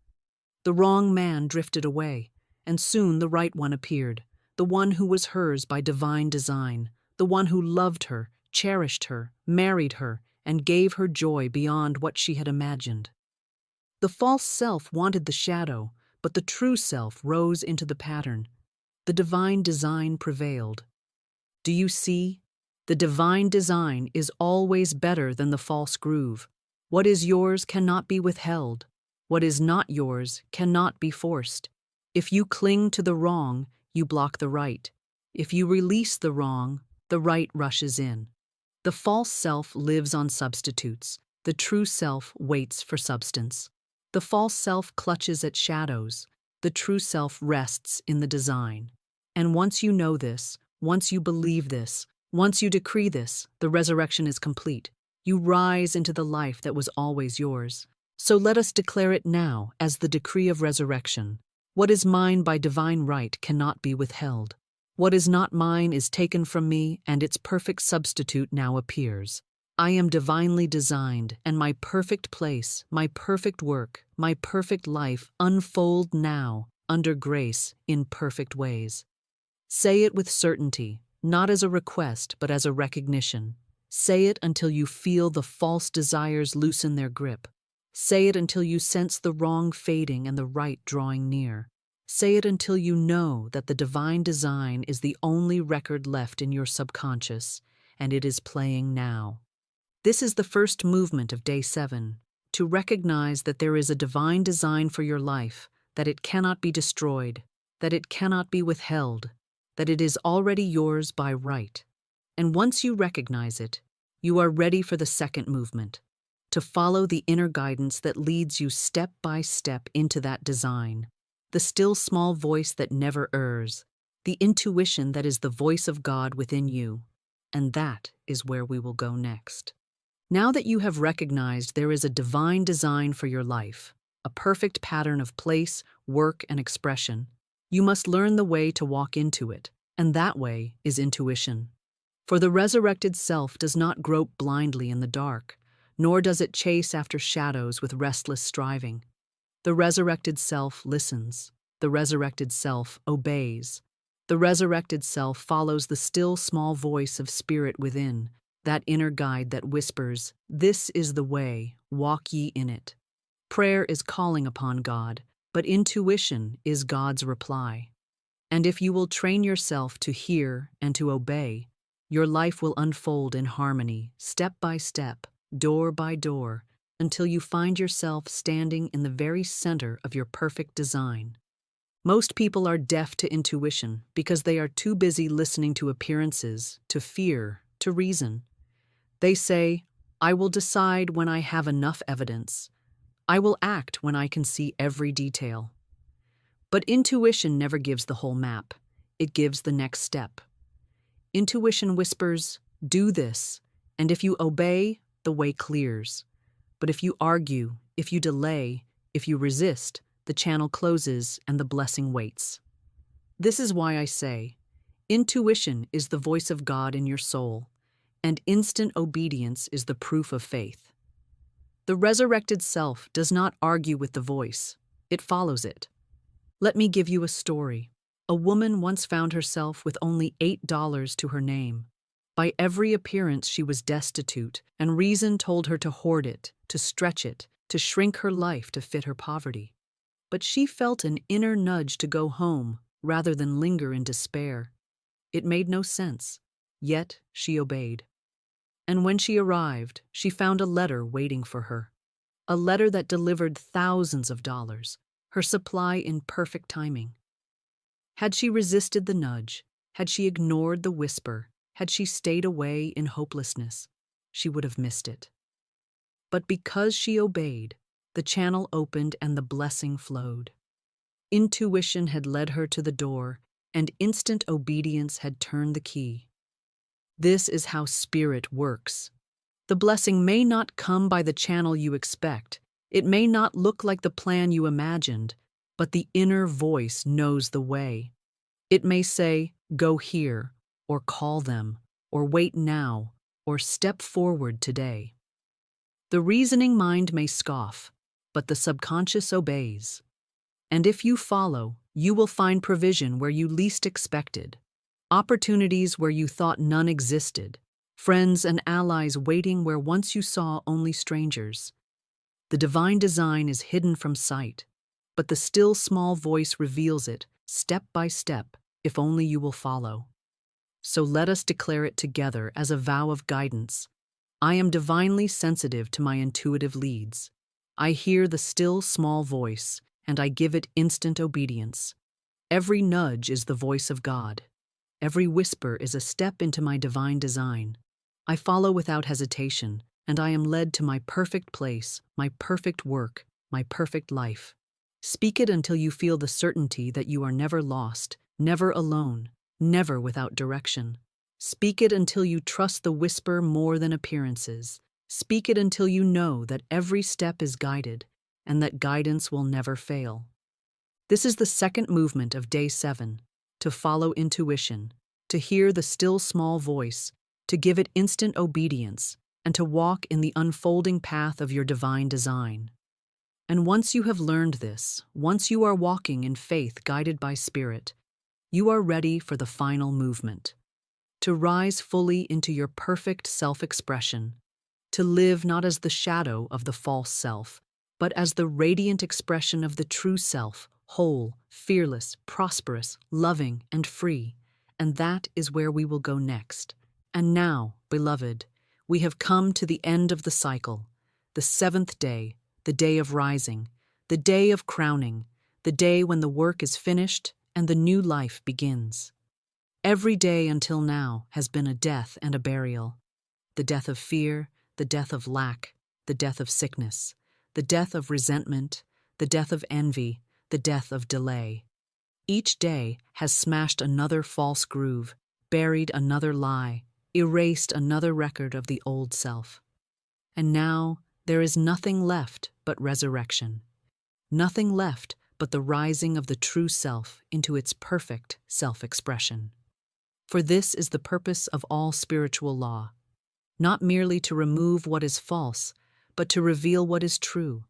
The wrong man drifted away, and soon the right one appeared, the one who was hers by divine design, the one who loved her, cherished her, married her, and gave her joy beyond what she had imagined. The false self wanted the shadow, but the true self rose into the pattern. The divine design prevailed. Do you see? The divine design is always better than the false groove. What is yours cannot be withheld. What is not yours cannot be forced. If you cling to the wrong, you block the right. If you release the wrong, the right rushes in. The false self lives on substitutes. The true self waits for substance. The false self clutches at shadows. The true self rests in the design. And once you know this, once you believe this, once you decree this, the resurrection is complete. You rise into the life that was always yours. So let us declare it now as the decree of resurrection. What is mine by divine right cannot be withheld. What is not mine is taken from me, and its perfect substitute now appears. I am divinely designed, and my perfect place, my perfect work, my perfect life unfold now, under grace, in perfect ways. Say it with certainty, not as a request, but as a recognition. Say it until you feel the false desires loosen their grip. Say it until you sense the wrong fading and the right drawing near. Say it until you know that the divine design is the only record left in your subconscious, and it is playing now. This is the first movement of Day 7, to recognize that there is a divine design for your life, that it cannot be destroyed, that it cannot be withheld, that it is already yours by right. And once you recognize it, you are ready for the second movement, to follow the inner guidance that leads you step by step into that design, the still small voice that never errs, the intuition that is the voice of God within you, and that is where we will go next. Now that you have recognized there is a divine design for your life, a perfect pattern of place, work, and expression, you must learn the way to walk into it, and that way is intuition. For the resurrected self does not grope blindly in the dark, nor does it chase after shadows with restless striving. The resurrected self listens. The resurrected self obeys. The resurrected self follows the still small voice of spirit within, that inner guide that whispers, "This is the way, walk ye in it." Prayer is calling upon God, but intuition is God's reply. And if you will train yourself to hear and to obey, Your life will unfold in harmony, step by step, door by door, until you find yourself standing in the very center of your perfect design. Most people are deaf to intuition because they are too busy listening to appearances, to fear, to reason. They say, "I will decide when I have enough evidence. I will act when I can see every detail." But intuition never gives the whole map. It gives the next step. Intuition whispers, "Do this," and if you obey, the way clears. But if you argue, if you delay, if you resist, the channel closes and the blessing waits. This is why I say, intuition is the voice of God in your soul, and instant obedience is the proof of faith. The resurrected self does not argue with the voice, it follows it. Let me give you a story. A woman once found herself with only $8 to her name. By every appearance she was destitute, and reason told her to hoard it, to stretch it, to shrink her life to fit her poverty. But she felt an inner nudge to go home rather than linger in despair. It made no sense, yet she obeyed. And when she arrived, she found a letter waiting for her. A letter that delivered thousands of dollars, her supply in perfect timing. Had she resisted the nudge, had she ignored the whisper, had she stayed away in hopelessness, she would have missed it. But because she obeyed, the channel opened and the blessing flowed. Intuition had led her to the door, and instant obedience had turned the key. This is how spirit works. The blessing may not come by the channel you expect. It may not look like the plan you imagined, but the inner voice knows the way. It may say, "Go here," or "Call them," or "Wait now," or "Step forward today." The reasoning mind may scoff, but the subconscious obeys. And if you follow, you will find provision where you least expected, opportunities where you thought none existed, friends and allies waiting where once you saw only strangers. The divine design is hidden from sight, but the still small voice reveals it, step by step, if only you will follow. So let us declare it together as a vow of guidance. I am divinely sensitive to my intuitive leads. I hear the still small voice, and I give it instant obedience. Every nudge is the voice of God. Every whisper is a step into my divine design. I follow without hesitation, and I am led to my perfect place, my perfect work, my perfect life. Speak it until you feel the certainty that you are never lost, never alone, never without direction. Speak it until you trust the whisper more than appearances. Speak it until you know that every step is guided and that guidance will never fail. This is the second movement of Day 7, to follow intuition, to hear the still small voice, to give it instant obedience, and to walk in the unfolding path of your divine design. And once you have learned this, once you are walking in faith guided by Spirit, you are ready for the final movement. To rise fully into your perfect self-expression, to live not as the shadow of the false self, but as the radiant expression of the true self, whole, fearless, prosperous, loving, and free. And that is where we will go next. And now, beloved, we have come to the end of the cycle, the 7th day, the day of rising, the day of crowning, the day when the work is finished and the new life begins. Every day until now has been a death and a burial. The death of fear, the death of lack, the death of sickness, the death of resentment, the death of envy, the death of delay. Each day has smashed another false groove, buried another lie, erased another record of the old self. And now there is nothing left but resurrection. Nothing left but the rising of the true self into its perfect self-expression. For this is the purpose of all spiritual law, not merely to remove what is false, but to reveal what is true,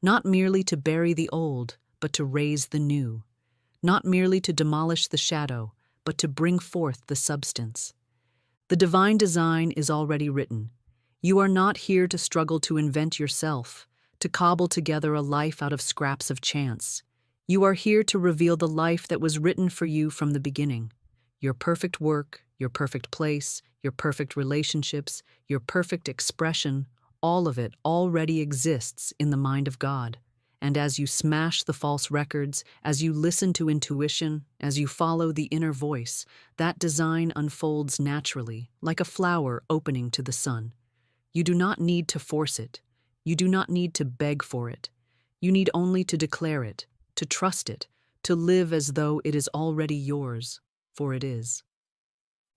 not merely to bury the old, but to raise the new, not merely to demolish the shadow, but to bring forth the substance. The divine design is already written. You are not here to struggle to invent yourself, to cobble together a life out of scraps of chance. You are here to reveal the life that was written for you from the beginning. Your perfect work, your perfect place, your perfect relationships, your perfect expression, all of it already exists in the mind of God. And as you smash the false records, as you listen to intuition, as you follow the inner voice, that design unfolds naturally, like a flower opening to the sun. You do not need to force it. You do not need to beg for it. You need only to declare it, to trust it, to live as though it is already yours, for it is.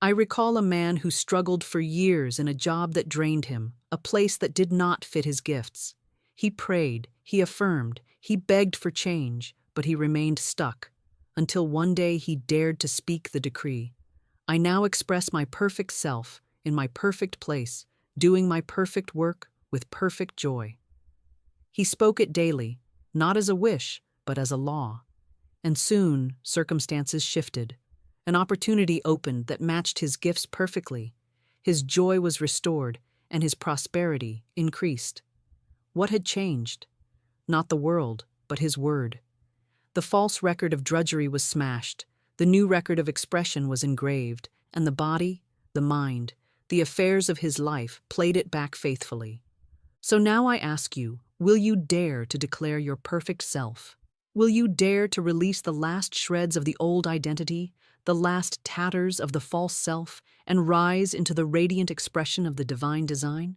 I recall a man who struggled for years in a job that drained him, a place that did not fit his gifts. He prayed, he affirmed, he begged for change, but he remained stuck, until one day he dared to speak the decree. I now express my perfect self, in my perfect place, doing my perfect work with perfect joy. He spoke it daily, not as a wish, but as a law. And soon, circumstances shifted. An opportunity opened that matched his gifts perfectly. His joy was restored, and his prosperity increased. What had changed? Not the world, but his word. The false record of drudgery was smashed, the new record of expression was engraved, and the body, the mind, the affairs of his life played it back faithfully. So now I ask you, will you dare to declare your perfect self? Will you dare to release the last shreds of the old identity, the last tatters of the false self, and rise into the radiant expression of the divine design?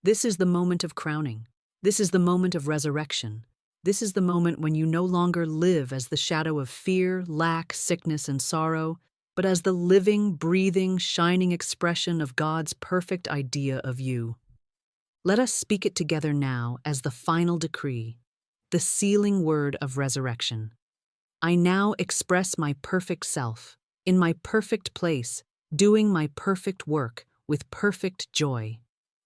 This is the moment of crowning. This is the moment of resurrection. This is the moment when you no longer live as the shadow of fear, lack, sickness, and sorrow, but as the living, breathing, shining expression of God's perfect idea of you. Let us speak it together now as the final decree, the sealing word of resurrection. I now express my perfect self, in my perfect place, doing my perfect work with perfect joy.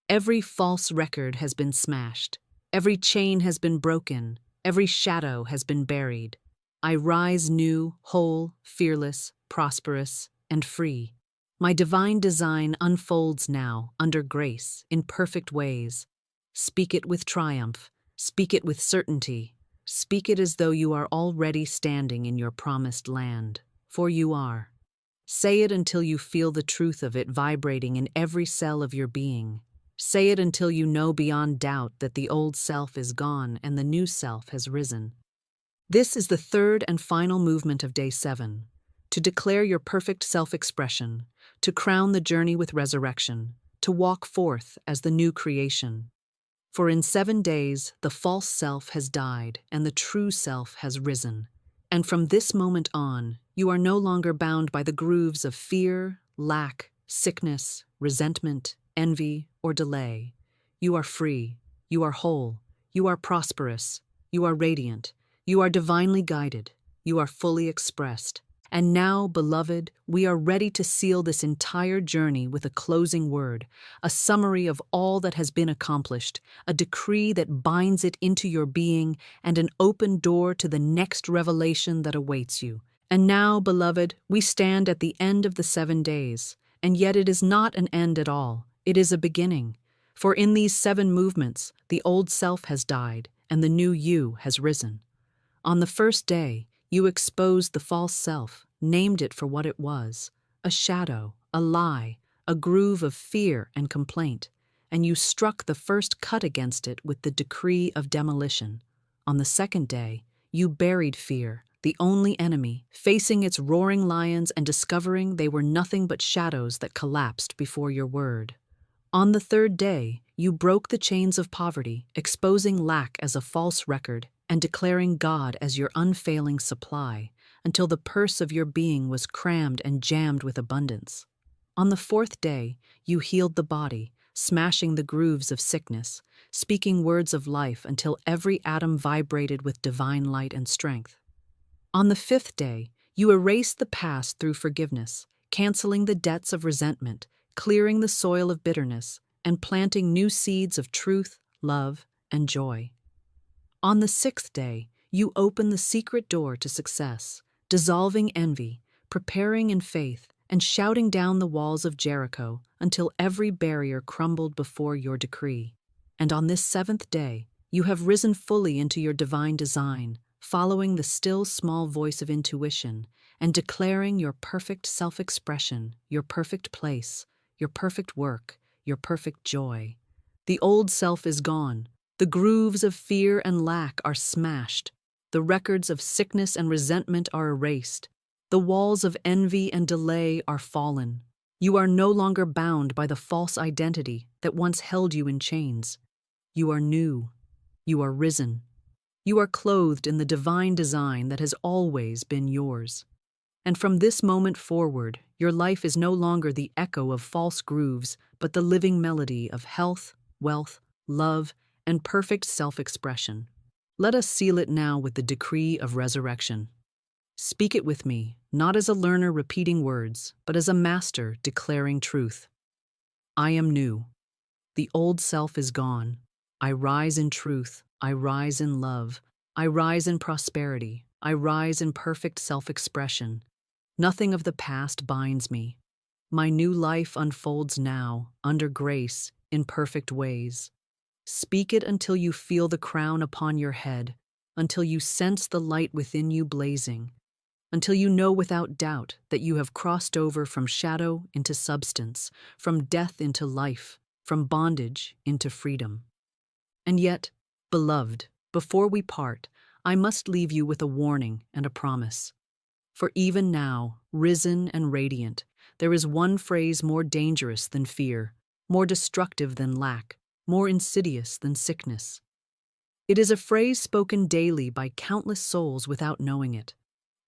Every false record has been smashed. Every chain has been broken. Every shadow has been buried. I rise new, whole, fearless, prosperous, and free. My divine design unfolds now, under grace, in perfect ways. Speak it with triumph. Speak it with certainty. Speak it as though you are already standing in your promised land, for you are. Say it until you feel the truth of it vibrating in every cell of your being. Say it until you know beyond doubt that the old self is gone and the new self has risen. This is the third and final movement of Day 7, to declare your perfect self-expression, to crown the journey with resurrection, to walk forth as the new creation. For in 7 days the false self has died and the true self has risen. And from this moment on, you are no longer bound by the grooves of fear, lack, sickness, resentment, envy, or delay. You are free, you are whole, you are prosperous, you are radiant, you are divinely guided, you are fully expressed. And now, beloved, we are ready to seal this entire journey with a closing word, a summary of all that has been accomplished, a decree that binds it into your being, and an open door to the next revelation that awaits you. And now, beloved, we stand at the end of the 7 days, and yet it is not an end at all. It is a beginning. For in these 7 movements, the old self has died, and the new you has risen. On the first day, you exposed the false self, named it for what it was, a shadow, a lie, a groove of fear and complaint, and you struck the first cut against it with the decree of demolition. On the second day, you buried fear, the only enemy, facing its roaring lions and discovering they were nothing but shadows that collapsed before your word. On the third day, you broke the chains of poverty, exposing lack as a false record and declaring God as your unfailing supply, until the purse of your being was crammed and jammed with abundance. On the fourth day, you healed the body, smashing the grooves of sickness, speaking words of life until every atom vibrated with divine light and strength. On the fifth day, you erased the past through forgiveness, canceling the debts of resentment, clearing the soil of bitterness, and planting new seeds of truth, love, and joy. On the sixth day, you open the secret door to success, dissolving envy, preparing in faith, and shouting down the walls of Jericho until every barrier crumbled before your decree. And on this 7th day, you have risen fully into your divine design, following the still small voice of intuition and declaring your perfect self-expression, your perfect place, your perfect work, your perfect joy. The old self is gone. The grooves of fear and lack are smashed. The records of sickness and resentment are erased. The walls of envy and delay are fallen. You are no longer bound by the false identity that once held you in chains. You are new. You are risen. You are clothed in the divine design that has always been yours. And from this moment forward, your life is no longer the echo of false grooves, but the living melody of health, wealth, love, and perfect self-expression. Let us seal it now with the decree of resurrection. Speak it with me, not as a learner repeating words, but as a master declaring truth. I am new. The old self is gone. I rise in truth. I rise in love. I rise in prosperity. I rise in perfect self-expression. Nothing of the past binds me. My new life unfolds now, under grace, in perfect ways. Speak it until you feel the crown upon your head, until you sense the light within you blazing, until you know without doubt that you have crossed over from shadow into substance, from death into life, from bondage into freedom. And yet, beloved, before we part, I must leave you with a warning and a promise. For even now, risen and radiant, there is one phrase more dangerous than fear, more destructive than lack, more insidious than sickness. It is a phrase spoken daily by countless souls without knowing it,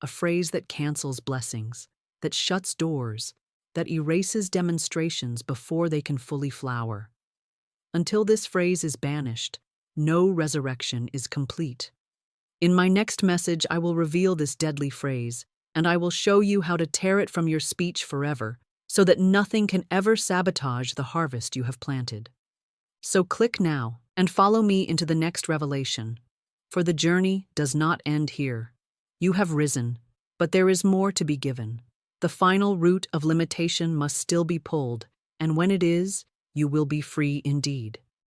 a phrase that cancels blessings, that shuts doors, that erases demonstrations before they can fully flower. Until this phrase is banished, no resurrection is complete. In my next message, I will reveal this deadly phrase, and I will show you how to tear it from your speech forever, so that nothing can ever sabotage the harvest you have planted. So click now and follow me into the next revelation, for the journey does not end here. You have risen, but there is more to be given. The final root of limitation must still be pulled, and when it is, you will be free indeed.